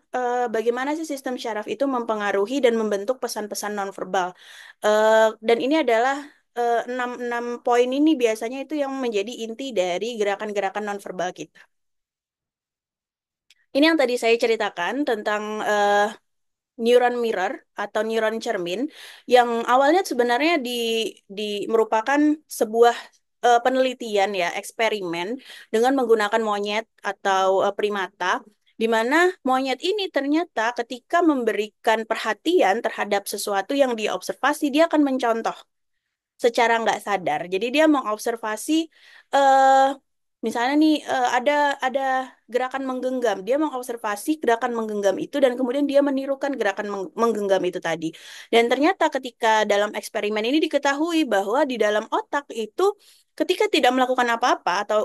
bagaimana sih sistem syaraf itu mempengaruhi dan membentuk pesan-pesan nonverbal. Dan ini adalah enam poin ini biasanya itu yang menjadi inti dari gerakan-gerakan nonverbal kita. Ini yang tadi saya ceritakan tentang neuron mirror atau neuron cermin yang awalnya sebenarnya di merupakan sebuah penelitian ya, eksperimen dengan menggunakan monyet atau primata, di mana monyet ini ternyata ketika memberikan perhatian terhadap sesuatu yang dia observasi, dia akan mencontoh secara nggak sadar. Jadi dia mengobservasi, eh misalnya nih, ada gerakan menggenggam. Dia mengobservasi gerakan menggenggam itu dan kemudian dia menirukan gerakan menggenggam itu tadi. Dan ternyata ketika dalam eksperimen ini diketahui bahwa di dalam otak itu ketika tidak melakukan apa-apa atau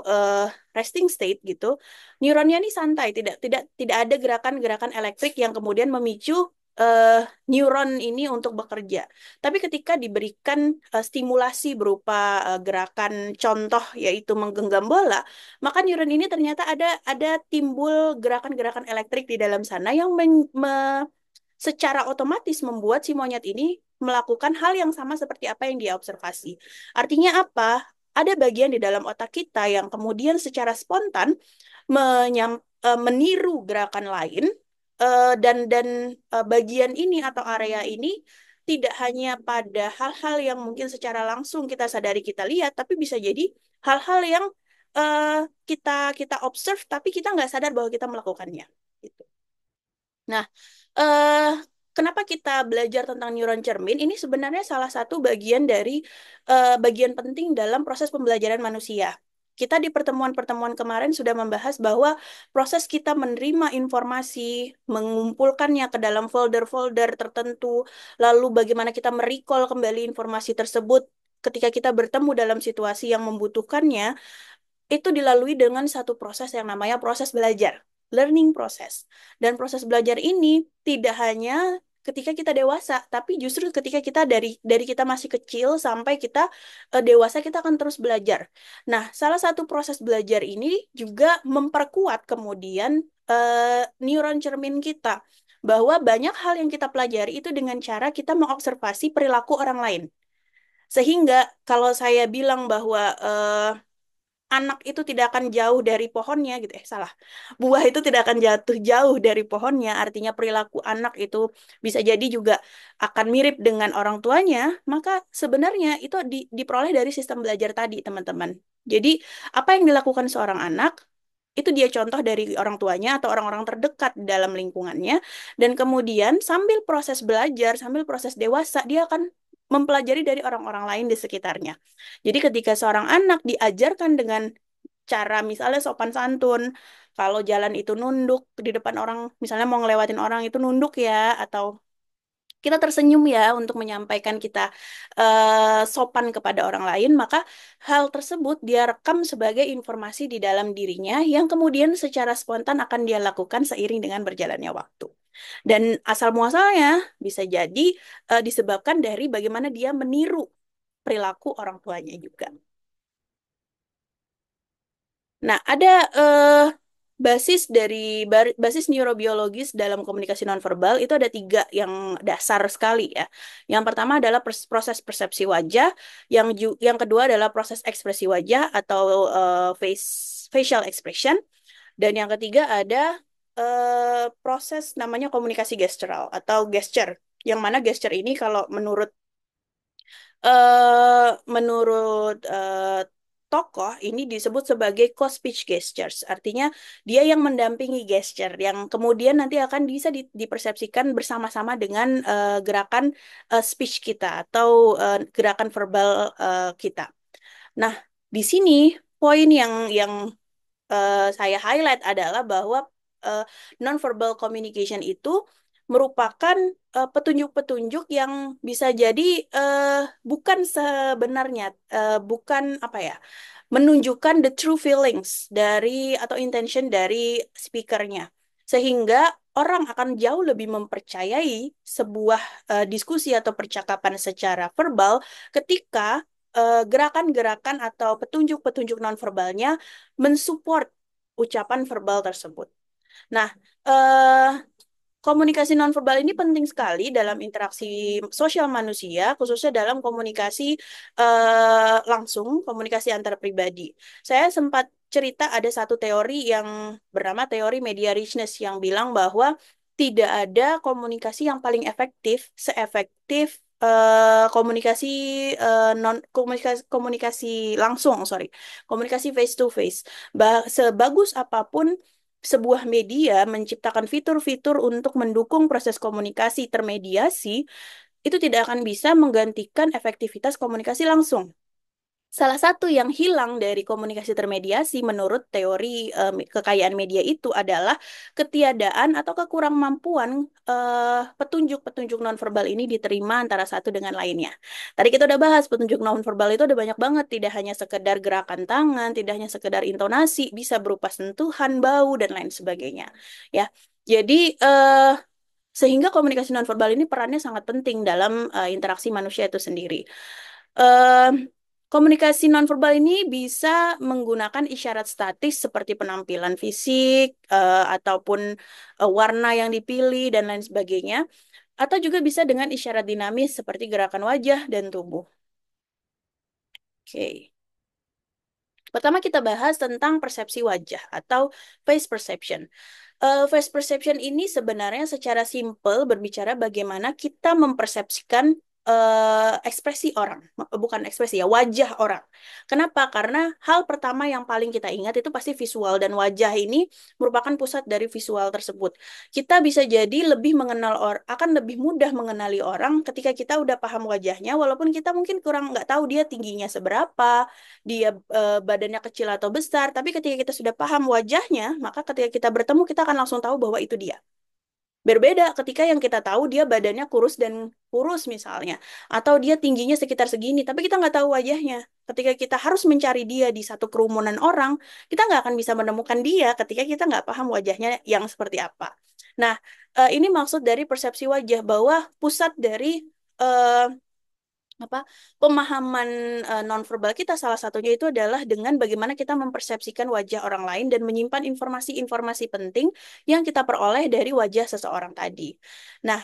resting state gitu, neuronnya ini santai, tidak ada gerakan-gerakan elektrik yang kemudian memicu eh, neuron ini untuk bekerja. Tapi ketika diberikan stimulasi berupa gerakan contoh yaitu menggenggam bola, maka neuron ini ternyata ada timbul gerakan-gerakan elektrik di dalam sana yang secara otomatis membuat si monyet ini melakukan hal yang sama seperti apa yang dia observasi. Artinya apa? Ada bagian di dalam otak kita yang kemudian secara spontan meniru gerakan lain, dan bagian ini atau area ini tidak hanya pada hal-hal yang mungkin secara langsung kita sadari kita lihat, tapi bisa jadi hal-hal yang eh, kita kita observe tapi kita nggak sadar bahwa kita melakukannya. Gitu. Nah, eh, kenapa kita belajar tentang neuron cermin? Ini sebenarnya salah satu bagian dari bagian penting dalam proses pembelajaran manusia. Kita di pertemuan-pertemuan kemarin sudah membahas bahwa proses kita menerima informasi, mengumpulkannya ke dalam folder-folder tertentu, lalu bagaimana kita merecall kembali informasi tersebut ketika kita bertemu dalam situasi yang membutuhkannya, itu dilalui dengan satu proses yang namanya proses belajar, learning process. Dan proses belajar ini tidak hanya ketika kita dewasa, tapi justru ketika kita dari kita masih kecil sampai kita dewasa kita akan terus belajar. Nah, salah satu proses belajar ini juga memperkuat kemudian neuron cermin kita bahwa banyak hal yang kita pelajari itu dengan cara kita mengobservasi perilaku orang lain. Sehingga kalau saya bilang bahwa anak itu tidak akan jauh dari pohonnya gitu, salah, buah itu tidak akan jatuh jauh dari pohonnya, artinya perilaku anak itu bisa jadi juga akan mirip dengan orang tuanya, maka sebenarnya itu diperoleh dari sistem belajar tadi, teman-teman. Jadi apa yang dilakukan seorang anak itu dia contoh dari orang tuanya atau orang-orang terdekat di dalam lingkungannya, dan kemudian sambil proses belajar, sambil proses dewasa, dia akan mempelajari dari orang-orang lain di sekitarnya. Jadi ketika seorang anak diajarkan dengan cara misalnya sopan santun, kalau jalan itu nunduk di depan orang, misalnya mau ngelewatin orang itu nunduk ya, atau kita tersenyum ya untuk menyampaikan kita sopan kepada orang lain, maka hal tersebut dia rekam sebagai informasi di dalam dirinya yang kemudian secara spontan akan dia lakukan seiring dengan berjalannya waktu. Dan asal muasalnya bisa jadi disebabkan dari bagaimana dia meniru perilaku orang tuanya juga. Nah, ada basis dari basis neurobiologis dalam komunikasi nonverbal itu ada tiga yang dasar sekali ya. Yang pertama adalah proses persepsi wajah, yang kedua adalah proses ekspresi wajah atau facial expression, dan yang ketiga ada proses namanya komunikasi gestural atau gesture. Yang mana gesture ini kalau menurut tokoh ini disebut sebagai co-speech gestures. Artinya dia yang mendampingi gesture yang kemudian nanti akan bisa dipersepsikan bersama-sama dengan gerakan speech kita atau gerakan verbal kita. Nah, di sini poin yang saya highlight adalah bahwa uh, nonverbal communication itu merupakan petunjuk-petunjuk yang bisa jadi bukan sebenarnya, bukan apa ya, menunjukkan the true feelings dari atau intention dari speakernya, sehingga orang akan jauh lebih mempercayai sebuah diskusi atau percakapan secara verbal ketika gerakan-gerakan atau petunjuk-petunjuk nonverbalnya mensupport ucapan verbal tersebut. Nah, eh, komunikasi nonverbal ini penting sekali dalam interaksi sosial manusia, khususnya dalam komunikasi langsung, komunikasi antar pribadi. Saya sempat cerita ada satu teori yang bernama teori media richness yang bilang bahwa tidak ada komunikasi yang paling efektif seefektif komunikasi non komunikasi komunikasi langsung, sorry, komunikasi face to face. Sebagus apapun sebuah media menciptakan fitur-fitur untuk mendukung proses komunikasi termediasi, itu tidak akan bisa menggantikan efektivitas komunikasi langsung. Salah satu yang hilang dari komunikasi termediasi menurut teori kekayaan media itu adalah ketiadaan atau kekurangmampuan petunjuk-petunjuk nonverbal ini diterima antara satu dengan lainnya. Tadi kita udah bahas petunjuk nonverbal itu ada banyak banget, tidak hanya sekedar gerakan tangan, tidak hanya sekedar intonasi, bisa berupa sentuhan, bau dan lain sebagainya. Ya. Jadi sehingga komunikasi nonverbal ini perannya sangat penting dalam interaksi manusia itu sendiri. Eh, Komunikasi nonverbal ini bisa menggunakan isyarat statis seperti penampilan fisik, ataupun warna yang dipilih, dan lain sebagainya. Atau juga bisa dengan isyarat dinamis seperti gerakan wajah dan tubuh. Oke. Pertama kita bahas tentang persepsi wajah atau face perception. Face perception ini sebenarnya secara simpel berbicara bagaimana kita mempersepsikan ekspresi orang, bukan ekspresi ya, wajah orang. Kenapa? Karena hal pertama yang paling kita ingat itu pasti visual dan wajah ini merupakan pusat dari visual tersebut. Kita bisa jadi lebih mengenal akan lebih mudah mengenali orang ketika kita udah paham wajahnya, walaupun kita mungkin kurang nggak tahu dia tingginya seberapa, dia badannya kecil atau besar, tapi ketika kita sudah paham wajahnya, maka ketika kita bertemu kita akan langsung tahu bahwa itu dia. Berbeda ketika yang kita tahu dia badannya kurus dan kurus misalnya, atau dia tingginya sekitar segini, tapi kita nggak tahu wajahnya. Ketika kita harus mencari dia di satu kerumunan orang, kita nggak akan bisa menemukan dia ketika kita nggak paham wajahnya yang seperti apa. Nah, ini maksud dari persepsi wajah bahwa pusat dari eh, apa pemahaman nonverbal kita salah satunya itu adalah dengan bagaimana kita mempersepsikan wajah orang lain dan menyimpan informasi-informasi penting yang kita peroleh dari wajah seseorang tadi. Nah,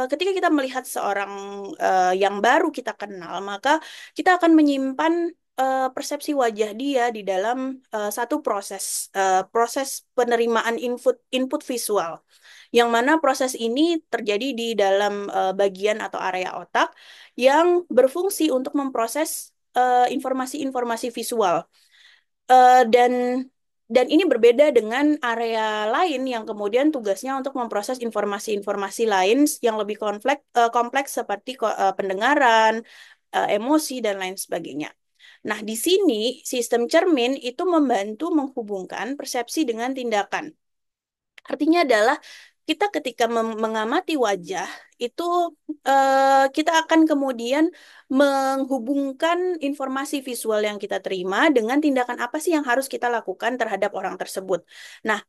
ketika kita melihat seorang yang baru kita kenal, maka kita akan menyimpan persepsi wajah dia di dalam satu proses penerimaan input visual, yang mana proses ini terjadi di dalam bagian atau area otak yang berfungsi untuk memproses informasi-informasi visual. Dan ini berbeda dengan area lain yang kemudian tugasnya untuk memproses informasi-informasi lain yang lebih kompleks seperti pendengaran, emosi dan lain sebagainya. Nah, di sini sistem cermin itu membantu menghubungkan persepsi dengan tindakan. Artinya adalah kita ketika mengamati wajah itu kita akan kemudian menghubungkan informasi visual yang kita terima dengan tindakan apa sih yang harus kita lakukan terhadap orang tersebut. Nah,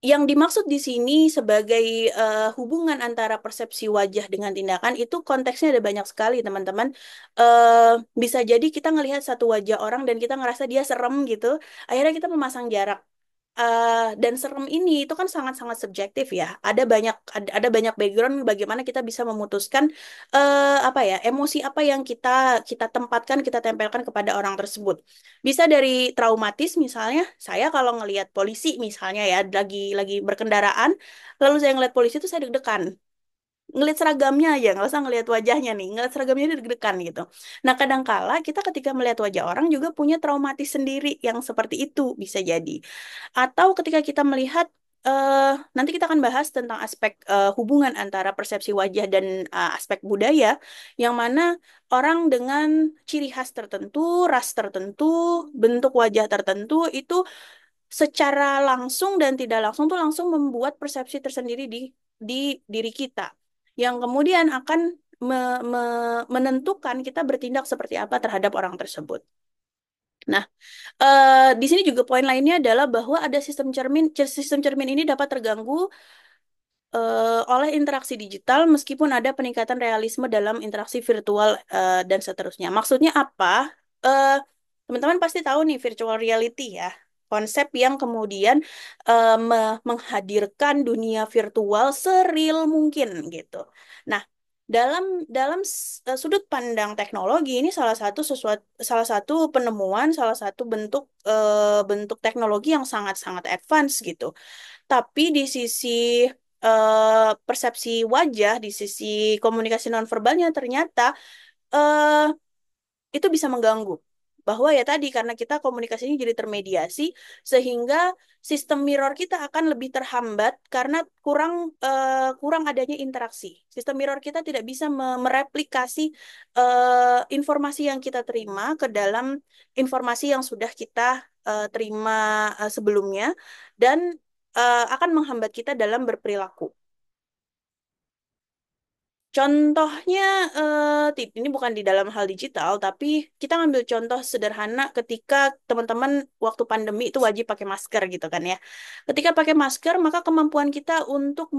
yang dimaksud di sini sebagai hubungan antara persepsi wajah dengan tindakan itu konteksnya ada banyak sekali, teman-teman. Bisa jadi kita ngelihat satu wajah orang dan kita ngerasa dia serem gitu, akhirnya kita memasang jarak. Dan serem ini itu kan sangat-sangat subjektif ya. Ada banyak background bagaimana kita bisa memutuskan apa ya, emosi apa yang kita kita tempatkan, kita tempelkan kepada orang tersebut. Bisa dari traumatis misalnya, saya kalau ngelihat polisi misalnya ya lagi berkendaraan, lalu saya ngelihat polisi itu saya deg-degan. Ngelihat seragamnya aja, nggak usah ngelihat wajahnya nih, ngelihat seragamnya itu deg-degan gitu. Nah, kadangkala kita ketika melihat wajah orang juga punya traumatis sendiri yang seperti itu bisa jadi. Atau ketika kita melihat nanti kita akan bahas tentang aspek hubungan antara persepsi wajah dan aspek budaya, yang mana orang dengan ciri khas tertentu, ras tertentu, bentuk wajah tertentu itu secara langsung dan tidak langsung tuh langsung membuat persepsi tersendiri di diri kita, yang kemudian akan menentukan kita bertindak seperti apa terhadap orang tersebut. Nah, di sini juga poin lainnya adalah bahwa ada sistem cermin. Sistem cermin ini dapat terganggu oleh interaksi digital meskipun ada peningkatan realisme dalam interaksi virtual dan seterusnya. Maksudnya apa? Eh, Teman-teman pasti tahu nih virtual reality ya. Konsep yang kemudian menghadirkan dunia virtual seril mungkin gitu. Nah, dalam dalam sudut pandang teknologi ini salah satu penemuan, salah satu bentuk teknologi yang sangat-sangat advance gitu. Tapi di sisi persepsi wajah, di sisi komunikasi nonverbalnya ternyata eh, itu bisa mengganggu. Bahwa ya tadi karena kita komunikasinya jadi termediasi sehingga sistem mirror kita akan lebih terhambat karena kurang adanya interaksi. Sistem mirror kita tidak bisa mereplikasi informasi yang kita terima ke dalam informasi yang sudah kita terima sebelumnya dan akan menghambat kita dalam berperilaku. Contohnya, ini bukan di dalam hal digital, tapi kita ngambil contoh sederhana ketika teman-teman waktu pandemi itu wajib pakai masker gitu kan ya. Ketika pakai masker, maka kemampuan kita untuk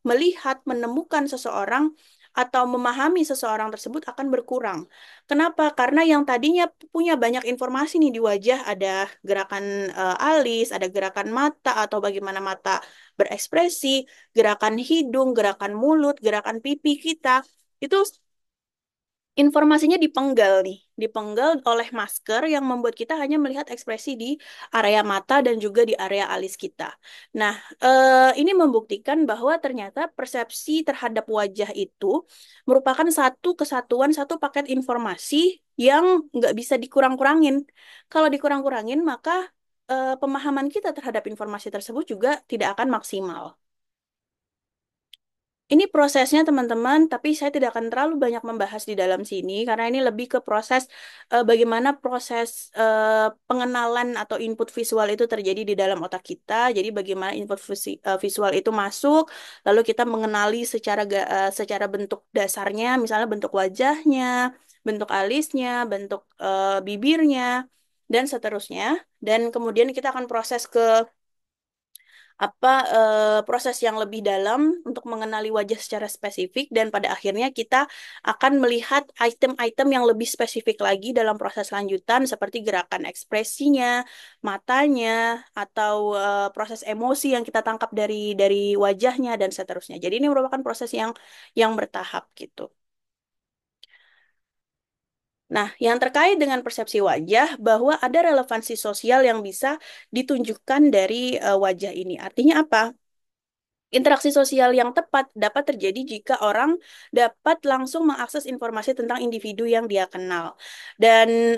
melihat, menemukan seseorang atau memahami seseorang tersebut akan berkurang. Kenapa? Karena yang tadinya punya banyak informasi nih di wajah, ada gerakan alis, ada gerakan mata atau bagaimana mata berekspresi, gerakan hidung, gerakan mulut, gerakan pipi kita, itu informasinya dipenggal nih, dipenggal oleh masker yang membuat kita hanya melihat ekspresi di area mata dan juga di area alis kita. Nah, ini membuktikan bahwa ternyata persepsi terhadap wajah itu merupakan satu kesatuan, satu paket informasi yang nggak bisa dikurang-kurangin. Kalau dikurang-kurangin, maka pemahaman kita terhadap informasi tersebut juga tidak akan maksimal. Ini prosesnya teman-teman, tapi saya tidak akan terlalu banyak membahas di dalam sini karena ini lebih ke proses bagaimana proses pengenalan atau input visual itu terjadi di dalam otak kita. Jadi bagaimana input visual itu masuk, lalu kita mengenali secara bentuk dasarnya, misalnya bentuk wajahnya, bentuk alisnya, bentuk bibirnya, dan seterusnya. Dan kemudian kita akan proses ke proses yang lebih dalam untuk mengenali wajah secara spesifik dan pada akhirnya kita akan melihat item-item yang lebih spesifik lagi dalam proses lanjutan seperti gerakan ekspresinya, matanya atau proses emosi yang kita tangkap dari wajahnya dan seterusnya. Jadi ini merupakan proses yang bertahap gitu. Nah, yang terkait dengan persepsi wajah, bahwa ada relevansi sosial yang bisa ditunjukkan dari wajah ini. Artinya apa? Interaksi sosial yang tepat dapat terjadi jika orang dapat langsung mengakses informasi tentang individu yang dia kenal. Dan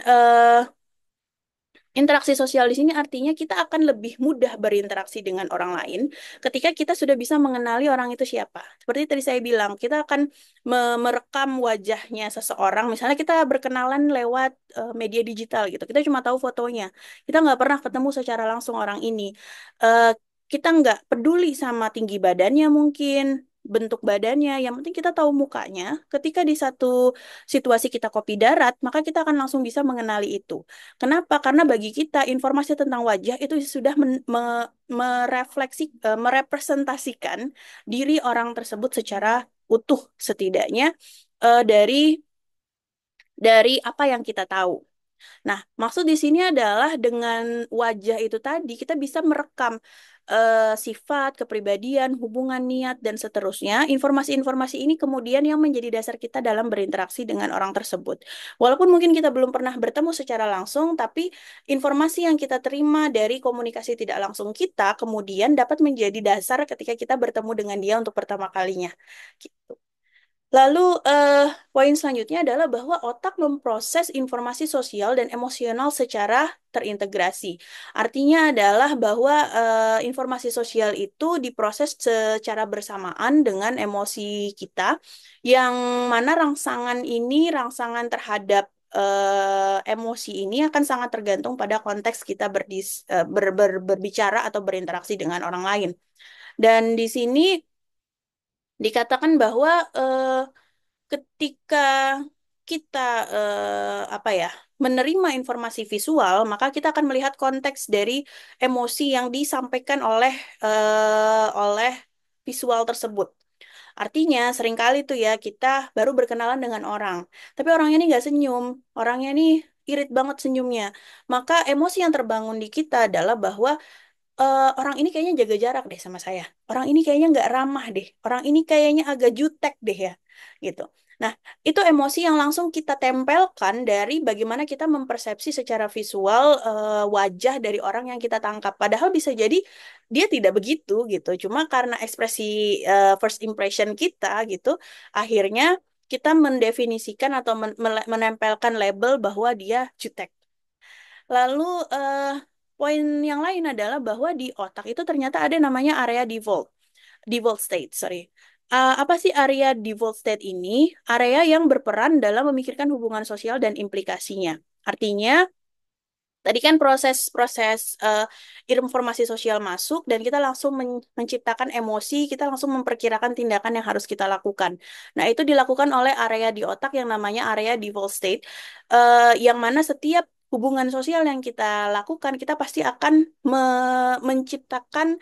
interaksi sosial di sini artinya kita akan lebih mudah berinteraksi dengan orang lain ketika kita sudah bisa mengenali orang itu siapa. Seperti tadi saya bilang, kita akan merekam wajahnya seseorang. Misalnya kita berkenalan lewat media digital gitu. Kita cuma tahu fotonya. Kita nggak pernah ketemu secara langsung orang ini. Eh, kita nggak peduli sama tinggi badannya mungkin, bentuk badannya. Yang penting kita tahu mukanya. Ketika di satu situasi kita kopi darat, maka kita akan langsung bisa mengenali itu. Kenapa? Karena bagi kita informasi tentang wajah itu sudah merepresentasikan diri orang tersebut secara utuh setidaknya dari apa yang kita tahu. Nah, maksud di sini adalah dengan wajah itu tadi kita bisa merekam sifat, kepribadian, hubungan niat, dan seterusnya. Informasi-informasi ini kemudian yang menjadi dasar kita dalam berinteraksi dengan orang tersebut. Walaupun mungkin kita belum pernah bertemu secara langsung, tapi informasi yang kita terima dari komunikasi tidak langsung kita kemudian dapat menjadi dasar ketika kita bertemu dengan dia untuk pertama kalinya. Gitu. Lalu, poin selanjutnya adalah bahwa otak memproses informasi sosial dan emosional secara terintegrasi. Artinya adalah bahwa informasi sosial itu diproses secara bersamaan dengan emosi kita, yang mana rangsangan terhadap emosi ini akan sangat tergantung pada konteks kita berbicara atau berinteraksi dengan orang lain. Dan di sini dikatakan bahwa ketika kita apa ya menerima informasi visual, maka kita akan melihat konteks dari emosi yang disampaikan oleh visual tersebut. Artinya, seringkali tuh ya kita baru berkenalan dengan orang, tapi orangnya ini nggak senyum, orangnya ini irit banget senyumnya. Maka emosi yang terbangun di kita adalah bahwa orang ini kayaknya jaga jarak deh sama saya. Orang ini kayaknya nggak ramah deh. Orang ini kayaknya agak jutek deh ya, gitu. Nah, itu emosi yang langsung kita tempelkan dari bagaimana kita mempersepsi secara visual wajah dari orang yang kita tangkap. Padahal bisa jadi dia tidak begitu gitu. Cuma karena ekspresi first impression kita gitu, akhirnya kita mendefinisikan atau menempelkan label bahwa dia jutek. Lalu poin yang lain adalah bahwa di otak itu ternyata ada namanya area default state, sorry. Apa sih area default state ini? Area yang berperan dalam memikirkan hubungan sosial dan implikasinya. Artinya, tadi kan proses-proses informasi sosial masuk dan kita langsung menciptakan emosi, kita langsung memperkirakan tindakan yang harus kita lakukan. Nah, itu dilakukan oleh area di otak yang namanya area default state, yang mana setiap hubungan sosial yang kita lakukan, kita pasti akan menciptakan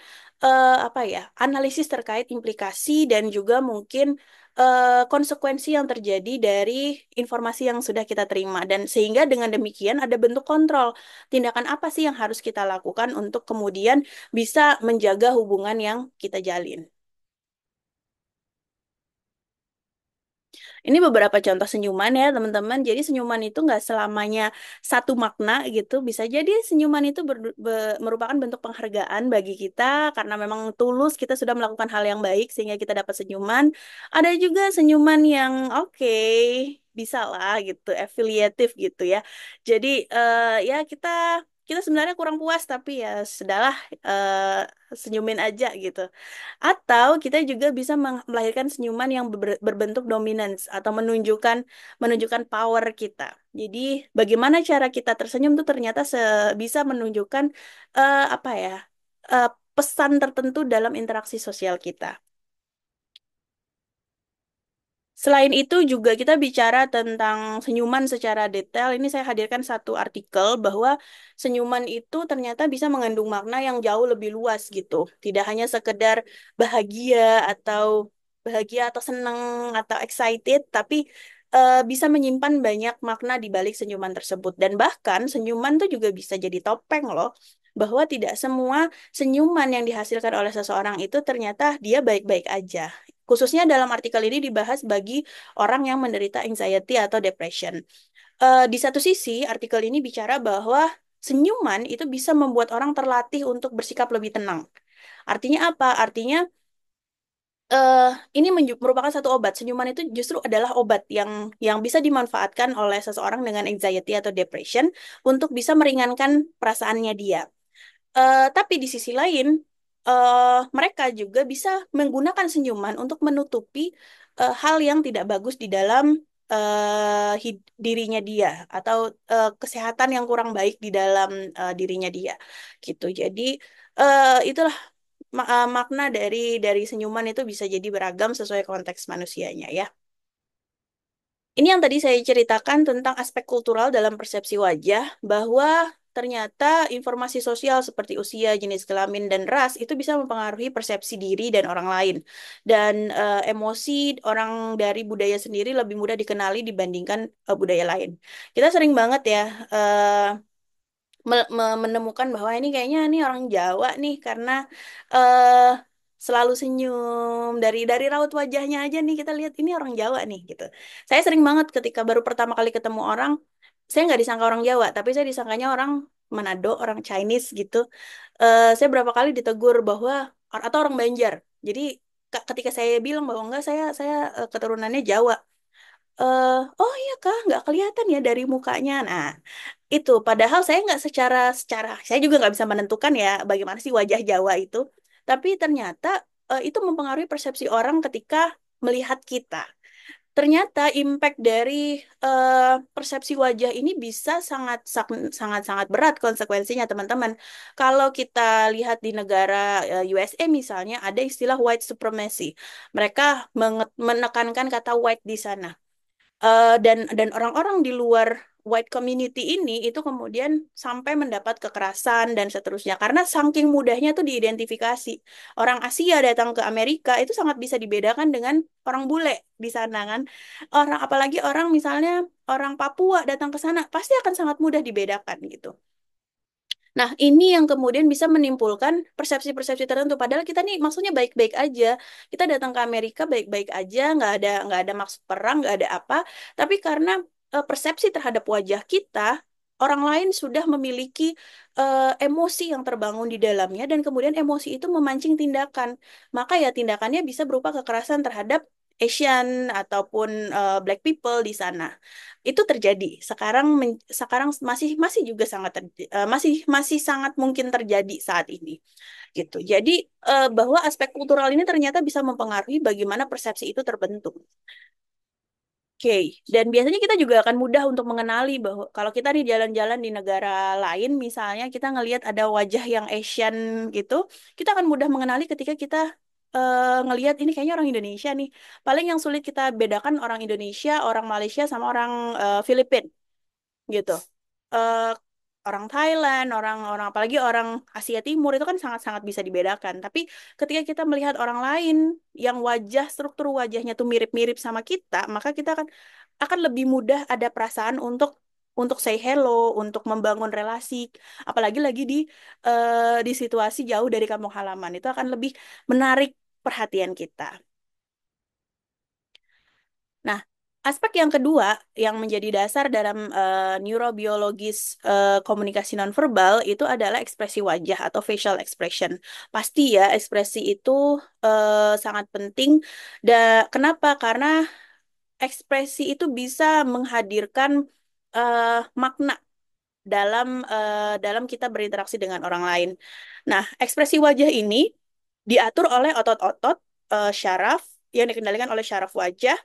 apa ya, analisis terkait implikasi dan juga mungkin konsekuensi yang terjadi dari informasi yang sudah kita terima. Dan sehingga dengan demikian ada bentuk kontrol. Tindakan apa sih yang harus kita lakukan untuk kemudian bisa menjaga hubungan yang kita jalin. Ini beberapa contoh senyuman ya teman-teman. Jadi senyuman itu nggak selamanya satu makna gitu. Bisa jadi senyuman itu merupakan bentuk penghargaan bagi kita karena memang tulus kita sudah melakukan hal yang baik sehingga kita dapat senyuman. Ada juga senyuman yang oke, bisa lah gitu, affiliative gitu ya. Jadi ya kita kita sebenarnya kurang puas tapi ya sudahlah, senyumin aja gitu. Atau kita juga bisa melahirkan senyuman yang berbentuk dominance atau menunjukkan power kita. Jadi bagaimana cara kita tersenyum tuh ternyata bisa menunjukkan apa ya, eh, pesan tertentu dalam interaksi sosial kita. Selain itu juga kita bicara tentang senyuman secara detail. Ini saya hadirkan satu artikel bahwa senyuman itu ternyata bisa mengandung makna yang jauh lebih luas gitu. Tidak hanya sekedar bahagia atau senang atau excited, tapi bisa menyimpan banyak makna di balik senyuman tersebut. Dan bahkan senyuman tuh juga bisa jadi topeng loh. Bahwa tidak semua senyuman yang dihasilkan oleh seseorang itu ternyata dia baik-baik aja. Khususnya dalam artikel ini dibahas bagi orang yang menderita anxiety atau depression. Di satu sisi, artikel ini bicara bahwa senyuman itu bisa membuat orang terlatih untuk bersikap lebih tenang. Artinya apa? Artinya eh, ini merupakan satu obat. Senyuman itu justru adalah obat yang bisa dimanfaatkan oleh seseorang dengan anxiety atau depression untuk bisa meringankan perasaannya dia. Tapi di sisi lain, mereka juga bisa menggunakan senyuman untuk menutupi hal yang tidak bagus di dalam dirinya dia atau kesehatan yang kurang baik di dalam dirinya dia, gitu. Jadi itulah makna dari senyuman itu bisa jadi beragam sesuai konteks manusianya ya. Ini yang tadi saya ceritakan tentang aspek kultural dalam persepsi wajah, bahwa ternyata informasi sosial seperti usia, jenis kelamin, dan ras itu bisa mempengaruhi persepsi diri dan orang lain. Dan emosi orang dari budaya sendiri lebih mudah dikenali dibandingkan budaya lain. Kita sering banget ya menemukan bahwa ini kayaknya ini orang Jawa nih karena eh selalu senyum, dari raut wajahnya aja nih kita lihat ini orang Jawa nih gitu. Saya sering banget ketika baru pertama kali ketemu orang, saya nggak disangka orang Jawa, tapi saya disangkanya orang Manado, orang Chinese gitu. Saya berapa kali ditegur bahwa atau orang Banjar. Jadi ketika saya bilang bahwa enggak, saya keturunannya Jawa. Oh iya kak, nggak kelihatan ya dari mukanya. Nah, itu padahal saya nggak secara saya juga nggak bisa menentukan ya bagaimana sih wajah Jawa itu. Tapi ternyata itu mempengaruhi persepsi orang ketika melihat kita. Ternyata impact dari persepsi wajah ini bisa sangat sangat berat konsekuensinya teman-teman. Kalau kita lihat di negara USA misalnya ada istilah white supremacy. Mereka menekankan kata white di sana. Dan orang-orang di luar white community ini itu kemudian sampai mendapat kekerasan dan seterusnya karena saking mudahnya tuh diidentifikasi. Orang Asia datang ke Amerika itu sangat bisa dibedakan dengan orang bule di sana kan. Apalagi orang misalnya orang Papua datang ke sana pasti akan sangat mudah dibedakan gitu. Nah, ini yang kemudian bisa menimbulkan persepsi-persepsi tertentu. Padahal kita nih maksudnya baik-baik aja. Kita datang ke Amerika baik-baik aja, nggak ada maksud perang, nggak ada apa. Tapi karena persepsi terhadap wajah kita, orang lain sudah memiliki emosi yang terbangun di dalamnya, dan kemudian emosi itu memancing tindakan. Maka ya tindakannya bisa berupa kekerasan terhadap Asian ataupun Black people di sana. Itu terjadi. Sekarang masih masih juga masih masih sangat mungkin terjadi saat ini gitu. Jadi bahwa aspek kultural ini ternyata bisa mempengaruhi bagaimana persepsi itu terbentuk. Oke, dan biasanya kita juga akan mudah untuk mengenali bahwa kalau kita nih jalan-jalan di negara lain, misalnya kita ngelihat ada wajah yang Asian gitu, kita akan mudah mengenali ketika kita ngelihat ini kayaknya orang Indonesia nih. Paling yang sulit kita bedakan orang Indonesia, orang Malaysia, sama orang Filipina gitu. eh Orang Thailand, orang-orang apalagi orang Asia Timur itu kan sangat-sangat bisa dibedakan. Tapi ketika kita melihat orang lain yang struktur wajahnya tuh mirip-mirip sama kita, maka kita akan lebih mudah ada perasaan untuk say hello, untuk membangun relasi, apalagi lagi di situasi jauh dari kampung halaman, itu akan lebih menarik perhatian kita. Nah, aspek yang kedua yang menjadi dasar dalam neurobiologis komunikasi nonverbal itu adalah ekspresi wajah atau facial expression. Pasti ya, ekspresi itu sangat penting. Kenapa? Karena ekspresi itu bisa menghadirkan makna dalam kita berinteraksi dengan orang lain. Nah, ekspresi wajah ini diatur oleh otot-otot syaraf yang dikendalikan oleh syaraf wajah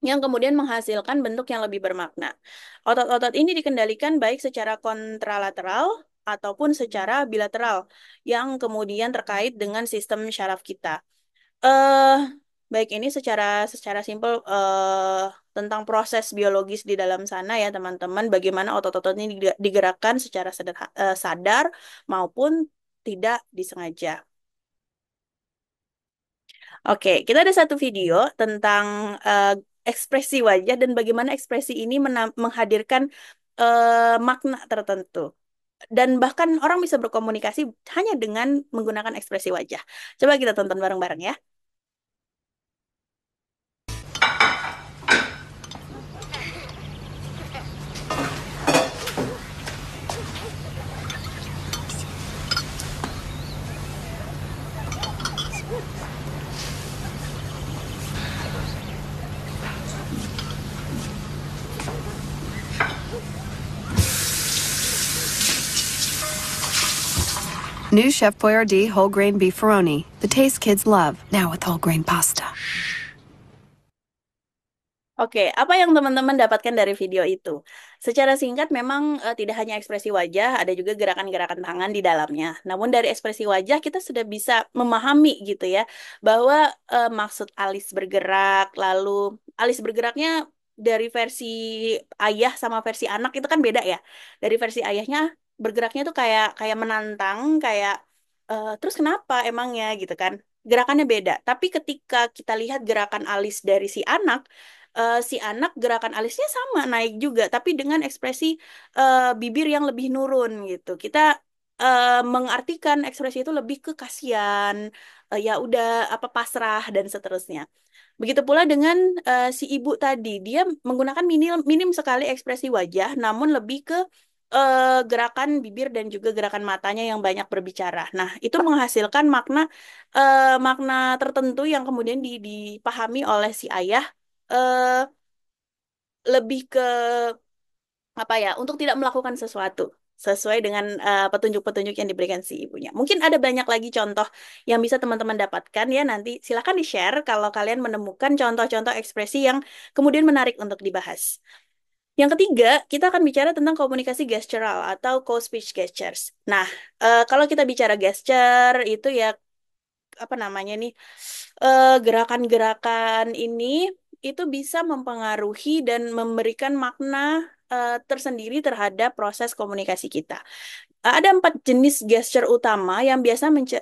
yang kemudian menghasilkan bentuk yang lebih bermakna. Otot-otot ini dikendalikan baik secara kontralateral ataupun secara bilateral, yang kemudian terkait dengan sistem syaraf kita. Eh, Baik ini secara secara simpel tentang proses biologis di dalam sana ya teman-teman, bagaimana otot-otot ini digerakkan secara sadar maupun tidak disengaja. Oke, kita ada satu video tentang ekspresi wajah dan bagaimana ekspresi ini menghadirkan makna tertentu. Dan bahkan orang bisa berkomunikasi hanya dengan menggunakan ekspresi wajah. Coba kita tonton bareng-bareng ya. New Chef Boyardee whole grain beef faroni, the taste kids love, now with whole grain pasta. Oke, apa yang teman-teman dapatkan dari video itu? Secara singkat memang tidak hanya ekspresi wajah, ada juga gerakan-gerakan tangan di dalamnya. Namun dari ekspresi wajah kita sudah bisa memahami gitu ya, bahwa maksud alis bergerak, lalu alis bergeraknya dari versi ayah sama versi anak itu kan beda ya. Dari versi ayahnya bergeraknya tuh kayak kayak menantang, kayak terus kenapa emangnya gitu kan? Gerakannya beda. Tapi ketika kita lihat gerakan alis dari si anak gerakan alisnya sama naik juga, tapi dengan ekspresi bibir yang lebih nurun gitu. Kita mengartikan ekspresi itu lebih ke kasihan, ya udah apa pasrah dan seterusnya. Begitu pula dengan si ibu tadi, dia menggunakan minim minim sekali ekspresi wajah, namun lebih ke gerakan bibir dan juga gerakan matanya yang banyak berbicara. Nah, itu menghasilkan makna tertentu yang kemudian dipahami oleh si ayah eh, lebih ke apa ya, untuk tidak melakukan sesuatu sesuai dengan petunjuk-petunjuk yang diberikan si ibunya. Mungkin ada banyak lagi contoh yang bisa teman-teman dapatkan ya, nanti silakan di-share kalau kalian menemukan contoh-contoh ekspresi yang kemudian menarik untuk dibahas. Yang ketiga, kita akan bicara tentang komunikasi gestural atau co-speech gestures. Nah, kalau kita bicara gesture itu ya apa namanya nih, gerakan-gerakan ini itu bisa mempengaruhi dan memberikan makna tersendiri terhadap proses komunikasi kita. Ada 4 jenis gesture utama yang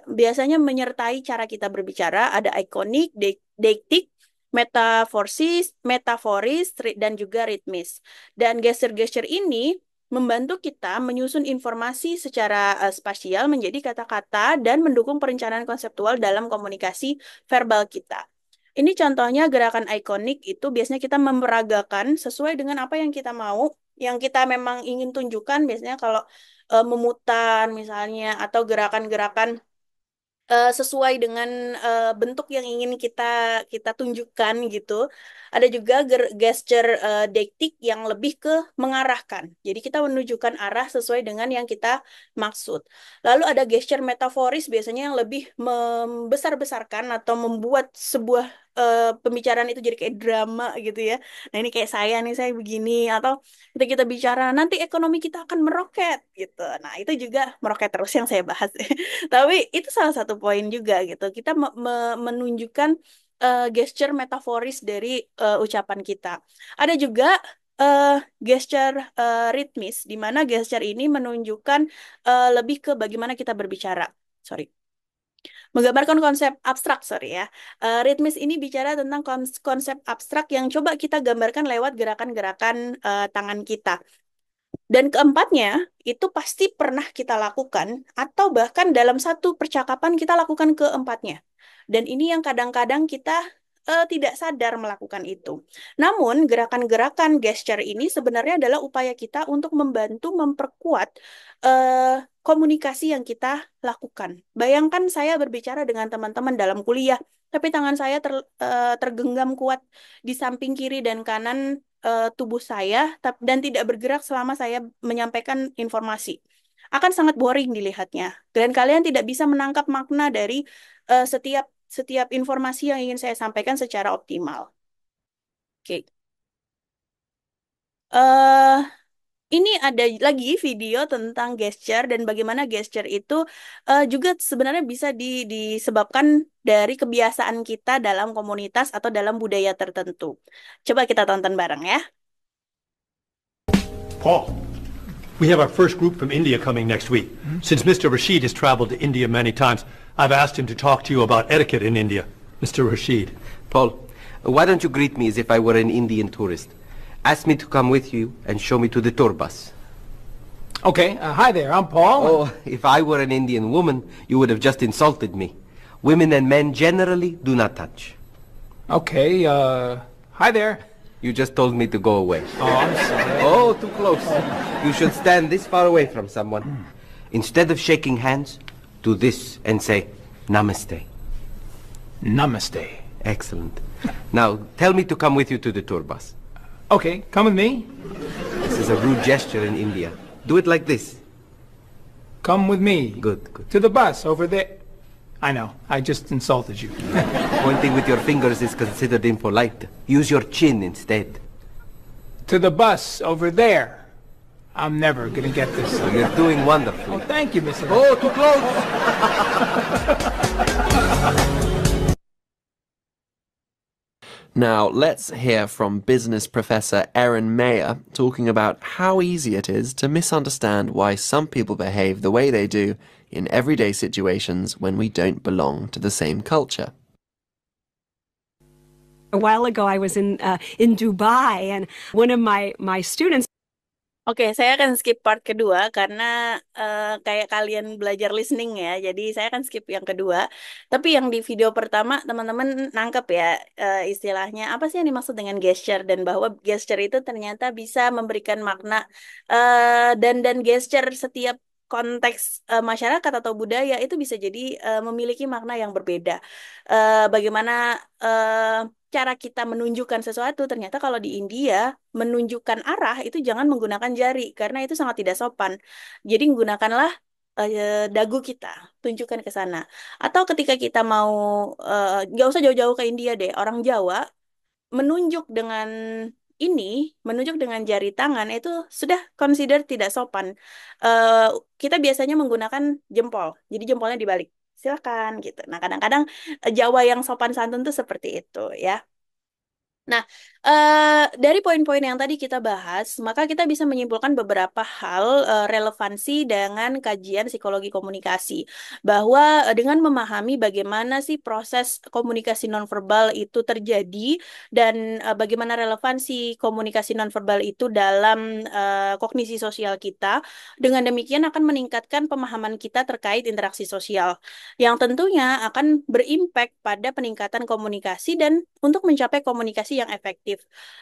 biasanya menyertai cara kita berbicara. Ada ikonik, deiktik, metaforis, dan juga ritmis. Dan gesture-gesture ini membantu kita menyusun informasi secara spasial menjadi kata-kata dan mendukung perencanaan konseptual dalam komunikasi verbal kita. Ini contohnya gerakan ikonik itu biasanya kita memeragakan sesuai dengan apa yang kita mau, yang kita memang ingin tunjukkan. Biasanya kalau memutar misalnya atau gerakan-gerakan sesuai dengan bentuk yang ingin kita kita tunjukkan gitu. Ada juga gesture deiktik yang lebih ke mengarahkan. Jadi kita menunjukkan arah sesuai dengan yang kita maksud. Lalu ada gesture metaforis biasanya yang lebih membesar-besarkan atau membuat sebuah pembicaraan itu jadi kayak drama gitu ya. Nah ini kayak saya nih, saya begini. Atau kita bicara nanti ekonomi kita akan meroket gitu. Nah itu juga meroket terus yang saya bahas. Tapi itu salah satu poin juga gitu. Kita menunjukkan gesture metaforis dari ucapan kita. Ada juga gesture ritmis, di mana gesture ini menunjukkan lebih ke bagaimana kita berbicara. Sorry. Menggambarkan konsep abstrak, sorry ya. Ritmis ini bicara tentang konsep abstrak yang coba kita gambarkan lewat gerakan-gerakan tangan kita. Dan keempatnya, itu pasti pernah kita lakukan, atau bahkan dalam satu percakapan kita lakukan keempatnya. Dan ini yang kadang-kadang kita tidak sadar melakukan itu. Namun, gerakan-gerakan gesture ini sebenarnya adalah upaya kita untuk membantu memperkuat komunikasi yang kita lakukan. Bayangkan saya berbicara dengan teman-teman dalam kuliah, tapi tangan saya tergenggam kuat di samping kiri dan kanan tubuh saya dan tidak bergerak selama saya menyampaikan informasi. Akan sangat boring dilihatnya. Dan kalian tidak bisa menangkap makna dari setiap setiap informasi yang ingin saya sampaikan secara optimal. Oke. eh ini ada lagi video tentang gesture dan bagaimana gesture itu juga sebenarnya bisa disebabkan dari kebiasaan kita dalam komunitas atau dalam budaya tertentu. Coba kita tonton bareng ya. Paul, we have our first group from India coming next week. Since Mr. Rashid has traveled to India many times, I've asked him to talk to you about etiquette in India. Mr. Rashid. Paul, why don't you greet me as if I were an Indian tourist? Ask me to come with you and show me to the tour bus. Okay, hi there, I'm Paul. Oh, if I were an Indian woman, you would have just insulted me. Women and men generally do not touch. Okay, hi there. You just told me to go away. Oh, I'm sorry. Oh, too close. You should stand this far away from someone. Instead of shaking hands, do this and say, Namaste. Namaste. Excellent. Now, tell me to come with you to the tour bus. Okay, come with me. This is a rude gesture in India. Do it like this. Come with me. Good, good. To the bus over there. I know, I just insulted you. Pointing with your fingers is considered impolite. Use your chin instead. To the bus over there. I'm never gonna get this. You're doing wonderfully. Oh, thank you, Mr. Oh, too close! Now, let's hear from business professor Erin Mayer talking about how easy it is to misunderstand why some people behave the way they do in everyday situations when we don't belong to the same culture. A while ago, I was in Dubai, and one of my students. Oke, saya akan skip part kedua karena kayak kalian belajar listening ya. Jadi saya akan skip yang kedua. Tapi yang di video pertama teman-teman nangkep ya istilahnya apa sih yang dimaksud dengan gesture dan bahwa gesture itu ternyata bisa memberikan makna dan gesture setiap konteks masyarakat atau budaya itu bisa jadi memiliki makna yang berbeda. Bagaimana cara kita menunjukkan sesuatu, ternyata kalau di India menunjukkan arah itu jangan menggunakan jari karena itu sangat tidak sopan. Jadi gunakanlah dagu kita, tunjukkan ke sana. Atau ketika kita mau nggak usah jauh-jauh ke India deh, orang Jawa menunjuk dengan menunjuk dengan jari tangan itu sudah consider tidak sopan. Kita biasanya menggunakan jempol, jadi jempolnya dibalik. Silakan gitu. Nah, kadang-kadang Jawa yang sopan santun tuh seperti itu ya. Nah, Dari poin-poin yang tadi kita bahas, maka kita bisa menyimpulkan beberapa hal relevansi dengan kajian psikologi komunikasi. Bahwa dengan memahami bagaimana sih proses komunikasi nonverbal itu terjadi dan bagaimana relevansi komunikasi nonverbal itu dalam kognisi sosial kita, dengan demikian akan meningkatkan pemahaman kita terkait interaksi sosial, yang tentunya akan berimpact pada peningkatan komunikasi dan untuk mencapai komunikasi yang efektif.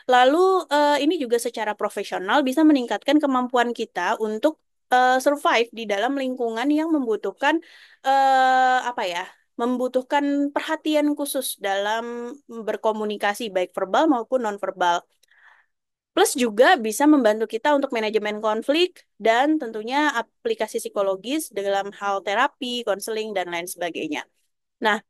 Lalu ini juga secara profesional bisa meningkatkan kemampuan kita untuk survive di dalam lingkungan yang membutuhkan apa ya? Membutuhkan perhatian khusus dalam berkomunikasi baik verbal maupun nonverbal. Plus juga bisa membantu kita untuk manajemen konflik dan tentunya aplikasi psikologis dalam hal terapi, konseling dan lain sebagainya. Nah,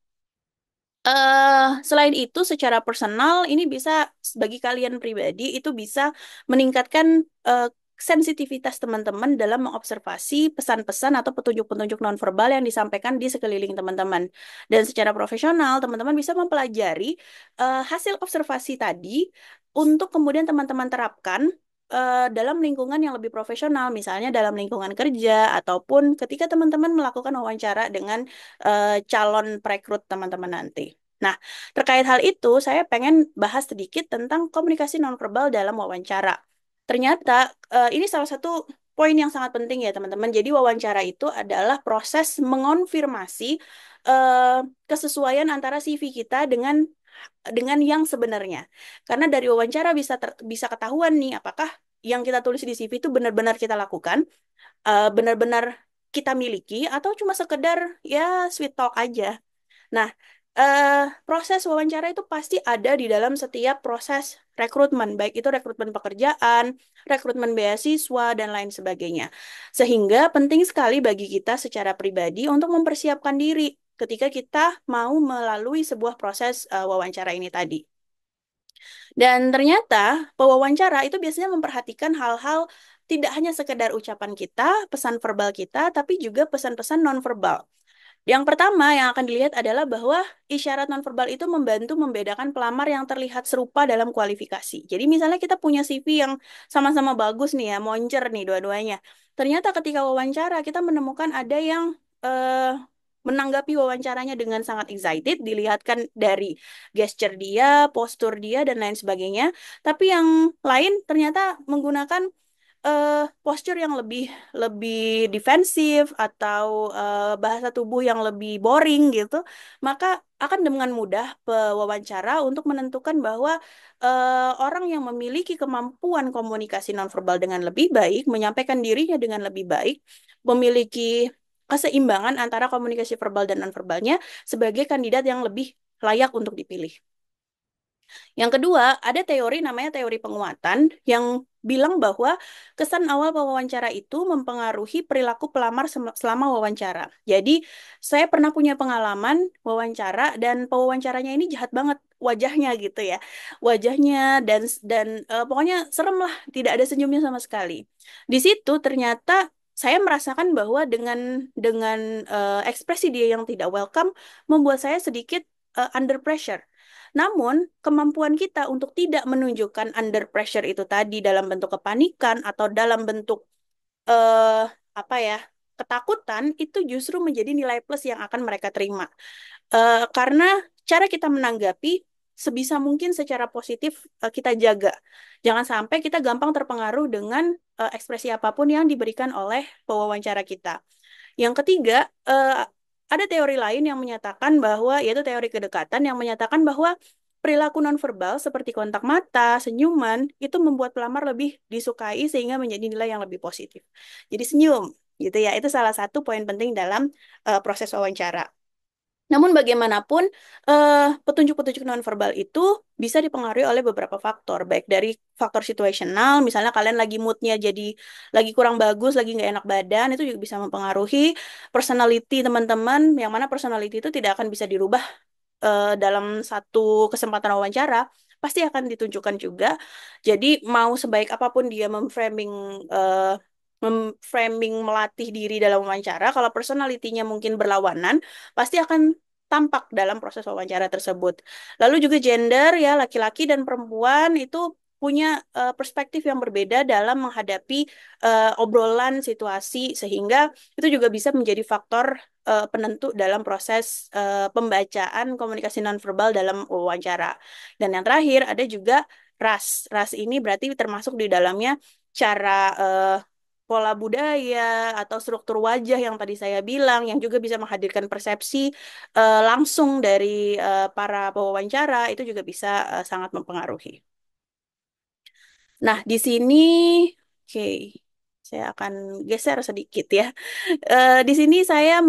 selain itu, secara personal, ini bisa bagi kalian pribadi itu bisa meningkatkan sensitivitas teman-teman dalam mengobservasi pesan-pesan atau petunjuk-petunjuk nonverbal yang disampaikan di sekeliling teman-teman. Dan secara profesional, teman-teman bisa mempelajari hasil observasi tadi untuk kemudian teman-teman terapkan dalam lingkungan yang lebih profesional, misalnya dalam lingkungan kerja ataupun ketika teman-teman melakukan wawancara dengan calon perekrut teman-teman nanti. Nah, terkait hal itu, saya pengen bahas sedikit tentang komunikasi nonverbal dalam wawancara. Ternyata ini salah satu poin yang sangat penting ya teman-teman. Jadi wawancara itu adalah proses mengonfirmasi eh, kesesuaian antara CV kita dengan yang sebenarnya. Karena dari wawancara bisa ketahuan nih apakah yang kita tulis di CV itu benar-benar kita lakukan, benar-benar kita miliki atau cuma sekedar ya sweet talk aja. Nah, proses wawancara itu pasti ada di dalam setiap proses rekrutmen, baik itu rekrutmen pekerjaan, rekrutmen beasiswa, dan lain sebagainya. Sehingga penting sekali bagi kita secara pribadi untuk mempersiapkan diri ketika kita mau melalui sebuah proses wawancara ini tadi. Dan ternyata pewawancara itu biasanya memperhatikan hal-hal tidak hanya sekedar ucapan kita, pesan verbal kita, tapi juga pesan-pesan nonverbal. Yang pertama yang akan dilihat adalah bahwa isyarat nonverbal itu membantu membedakan pelamar yang terlihat serupa dalam kualifikasi. Jadi misalnya kita punya CV yang sama-sama bagus nih ya, moncer nih dua-duanya. Ternyata ketika wawancara kita menemukan ada yang menanggapi wawancaranya dengan sangat excited, dilihatkan dari gesture dia, postur dia, dan lain sebagainya. Tapi yang lain ternyata menggunakan postur yang lebih lebih defensif atau bahasa tubuh yang lebih boring gitu, maka akan dengan mudah pewawancara untuk menentukan bahwa orang yang memiliki kemampuan komunikasi nonverbal dengan lebih baik, menyampaikan dirinya dengan lebih baik, memiliki keseimbangan antara komunikasi verbal dan nonverbalnya sebagai kandidat yang lebih layak untuk dipilih. Yang kedua, ada teori namanya teori penguatan yang bilang bahwa kesan awal pewawancara itu mempengaruhi perilaku pelamar selama wawancara. Jadi, saya pernah punya pengalaman wawancara dan pewawancaranya ini jahat banget wajahnya gitu ya. Wajahnya dan pokoknya serem lah, tidak ada senyumnya sama sekali. Di situ ternyata saya merasakan bahwa dengan ekspresi dia yang tidak welcome membuat saya sedikit under pressure. Namun, kemampuan kita untuk tidak menunjukkan under pressure itu tadi dalam bentuk kepanikan atau dalam bentuk eh apa ya, ketakutan itu justru menjadi nilai plus yang akan mereka terima. Karena cara kita menanggapi sebisa mungkin secara positif kita jaga. Jangan sampai kita gampang terpengaruh dengan ekspresi apapun yang diberikan oleh pewawancara kita. Yang ketiga, ada teori lain yang menyatakan bahwa, yaitu teori kedekatan yang menyatakan bahwa perilaku nonverbal seperti kontak mata, senyuman, itu membuat pelamar lebih disukai sehingga menjadi nilai yang lebih positif. Jadi senyum, gitu ya, itu salah satu poin penting dalam proses wawancara. Namun bagaimanapun, petunjuk-petunjuk nonverbal itu bisa dipengaruhi oleh beberapa faktor, baik dari faktor situasional, misalnya kalian lagi moodnya jadi lagi kurang bagus, lagi nggak enak badan, itu juga bisa mempengaruhi personality teman-teman, yang mana personality itu tidak akan bisa dirubah dalam satu kesempatan wawancara, pasti akan ditunjukkan juga. Jadi mau sebaik apapun dia memframing melatih diri dalam wawancara, kalau personalitinya mungkin berlawanan, pasti akan tampak dalam proses wawancara tersebut. Lalu juga gender ya, laki-laki dan perempuan itu punya perspektif yang berbeda dalam menghadapi obrolan situasi, sehingga itu juga bisa menjadi faktor penentu dalam proses pembacaan komunikasi nonverbal dalam wawancara. Dan yang terakhir ada juga ras. Ras ini berarti termasuk di dalamnya cara pola budaya atau struktur wajah yang tadi saya bilang, yang juga bisa menghadirkan persepsi langsung dari para pewawancara, itu juga bisa sangat mempengaruhi. Nah, di sini, oke, saya akan geser sedikit ya. Di sini saya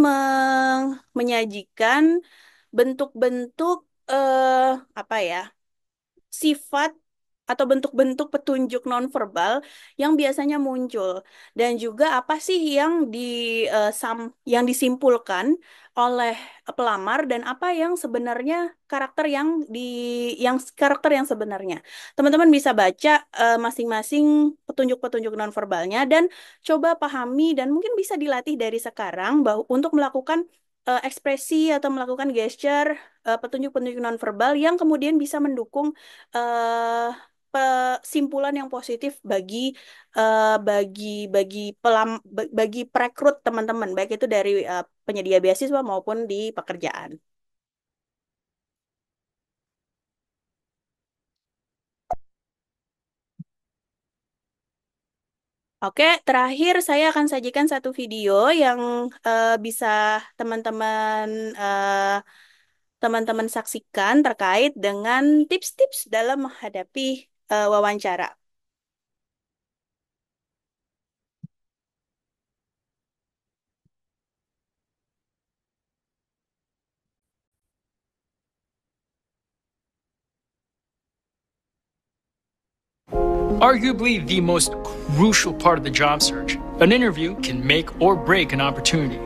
menyajikan bentuk-bentuk apa ya, sifat atau bentuk-bentuk petunjuk nonverbal yang biasanya muncul, dan juga apa sih yang yang disimpulkan oleh pelamar, dan apa yang sebenarnya karakter yang sebenarnya. Teman-teman bisa baca masing-masing petunjuk-petunjuk nonverbalnya dan coba pahami, dan mungkin bisa dilatih dari sekarang bahwa untuk melakukan ekspresi atau melakukan gesture petunjuk-petunjuk nonverbal yang kemudian bisa mendukung kesimpulan yang positif bagi perekrut teman-teman, baik itu dari penyedia beasiswa maupun di pekerjaan. Oke, terakhir saya akan sajikan satu video yang bisa teman-teman teman-teman saksikan terkait dengan tips-tips dalam menghadapi wawancara. Arguably the most crucial part of the job search, an interview can make or break an opportunity.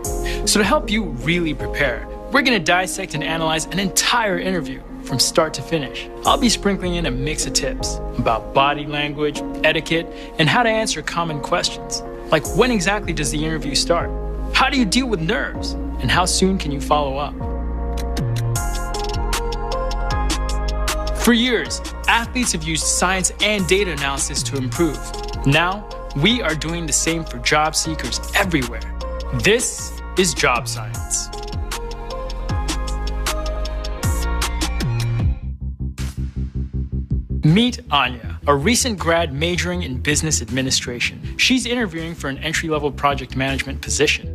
So to help you really prepare, we're going to dissect and analyze an entire interview from start to finish. I'll be sprinkling in a mix of tips about body language, etiquette, and how to answer common questions. Like, when exactly does the interview start? How do you deal with nerves? And how soon can you follow up? For years, athletes have used science and data analysis to improve. Now, we are doing the same for job seekers everywhere. This is Job Science. Meet Anya, a recent grad majoring in business administration. She's interviewing for an entry-level project management position.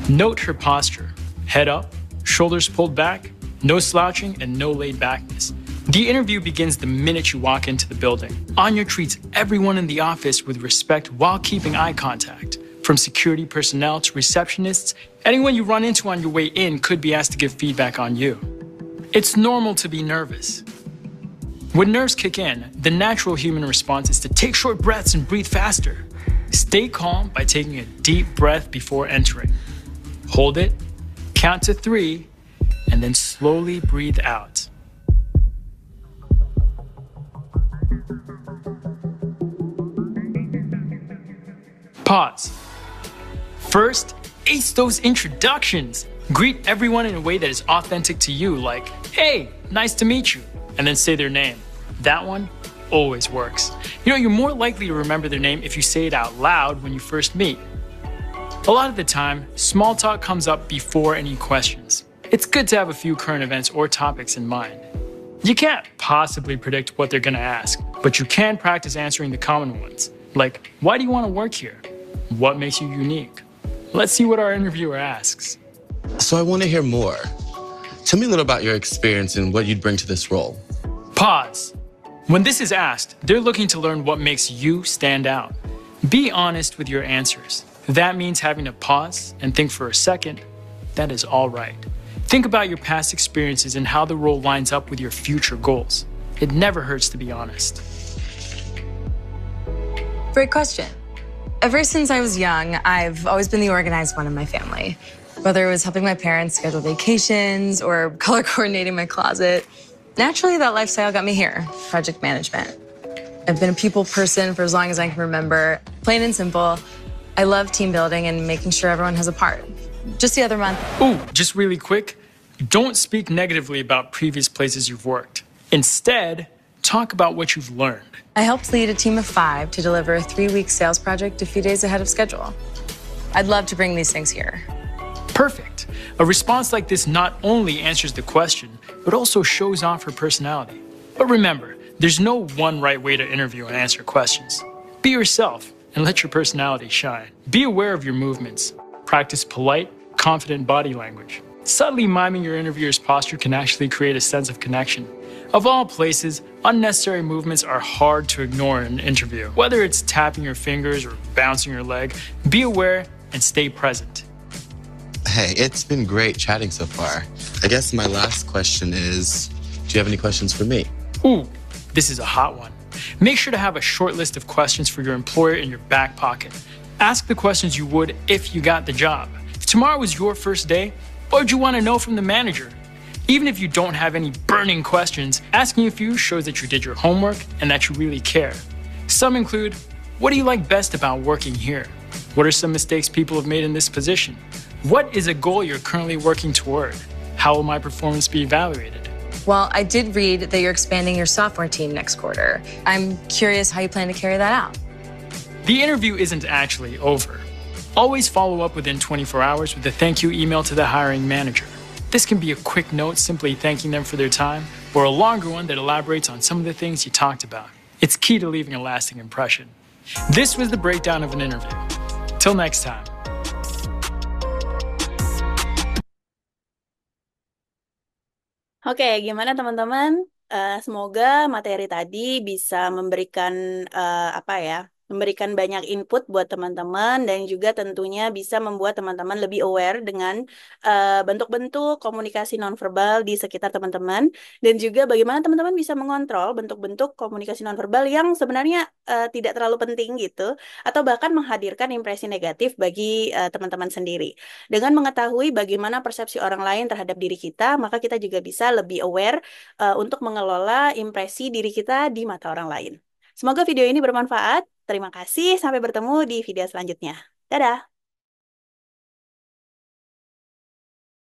Note her posture. Head up, shoulders pulled back, no slouching, and no laid backness. The interview begins the minute you walk into the building. Anya treats everyone in the office with respect while keeping eye contact. From security personnel to receptionists, anyone you run into on your way in could be asked to give feedback on you. It's normal to be nervous. When nerves kick in, the natural human response is to take short breaths and breathe faster. Stay calm by taking a deep breath before entering. Hold it, count to 3, and then slowly breathe out. Pause. First, ace those introductions. Greet everyone in a way that is authentic to you, like, "Hey, nice to meet you," and then say their name. That one always works. You know, you're more likely to remember their name if you say it out loud when you first meet. A lot of the time, small talk comes up before any questions. It's good to have a few current events or topics in mind. You can't possibly predict what they're going to ask, but you can practice answering the common ones, like, why do you want to work here? What makes you unique? Let's see what our interviewer asks. So I want to hear more. Tell me a little about your experience and what you'd bring to this role. Pause. When this is asked, they're looking to learn what makes you stand out. Be honest with your answers. That means having to pause and think for a second. That is all right. Think about your past experiences and how the role lines up with your future goals. It never hurts to be honest. Great question. Ever since I was young, I've always been the organized one in my family. Whether it was helping my parents schedule vacations or color coordinating my closet, naturally that lifestyle got me here, project management. I've been a people person for as long as I can remember, plain and simple. I love team building and making sure everyone has a part. Just the other month. Ooh, just really quick, don't speak negatively about previous places you've worked. Instead, talk about what you've learned. I helped lead a team of 5 to deliver a 3-week sales project a few days ahead of schedule. I'd love to bring these things here. Perfect. A response like this not only answers the question, but also shows off her personality. But remember, there's no one right way to interview and answer questions. Be yourself and let your personality shine. Be aware of your movements. Practice polite, confident body language. Subtly miming your interviewer's posture can actually create a sense of connection. Of all places, unnecessary movements are hard to ignore in an interview. Whether it's tapping your fingers or bouncing your leg, be aware and stay present. Hey, it's been great chatting so far. I guess my last question is, do you have any questions for me? Ooh, this is a hot one. Make sure to have a short list of questions for your employer in your back pocket. Ask the questions you would if you got the job. If tomorrow was your first day, what would you want to know from the manager? Even if you don't have any burning questions, asking a few shows that you did your homework and that you really care. Some include, what do you like best about working here? What are some mistakes people have made in this position? What is a goal you're currently working toward? How will my performance be evaluated? Well, I did read that you're expanding your software team next quarter. I'm curious how you plan to carry that out. The interview isn't actually over. Always follow up within 24 hours with a thank you email to the hiring manager. This can be a quick note simply thanking them for their time, or a longer one that elaborates on some of the things you talked about. It's key to leaving a lasting impression. This was the breakdown of an interview. Till next time. Oke, gimana teman-teman? Semoga materi tadi bisa memberikan apa ya? Memberikan banyak input buat teman-teman dan juga tentunya bisa membuat teman-teman lebih aware dengan bentuk-bentuk komunikasi nonverbal di sekitar teman-teman dan juga bagaimana teman-teman bisa mengontrol bentuk-bentuk komunikasi nonverbal yang sebenarnya tidak terlalu penting gitu atau bahkan menghadirkan impresi negatif bagi teman-teman sendiri. Dengan mengetahui bagaimana persepsi orang lain terhadap diri kita, maka kita juga bisa lebih aware untuk mengelola impresi diri kita di mata orang lain. Semoga video ini bermanfaat. Terima kasih, sampai bertemu di video selanjutnya. Dadah!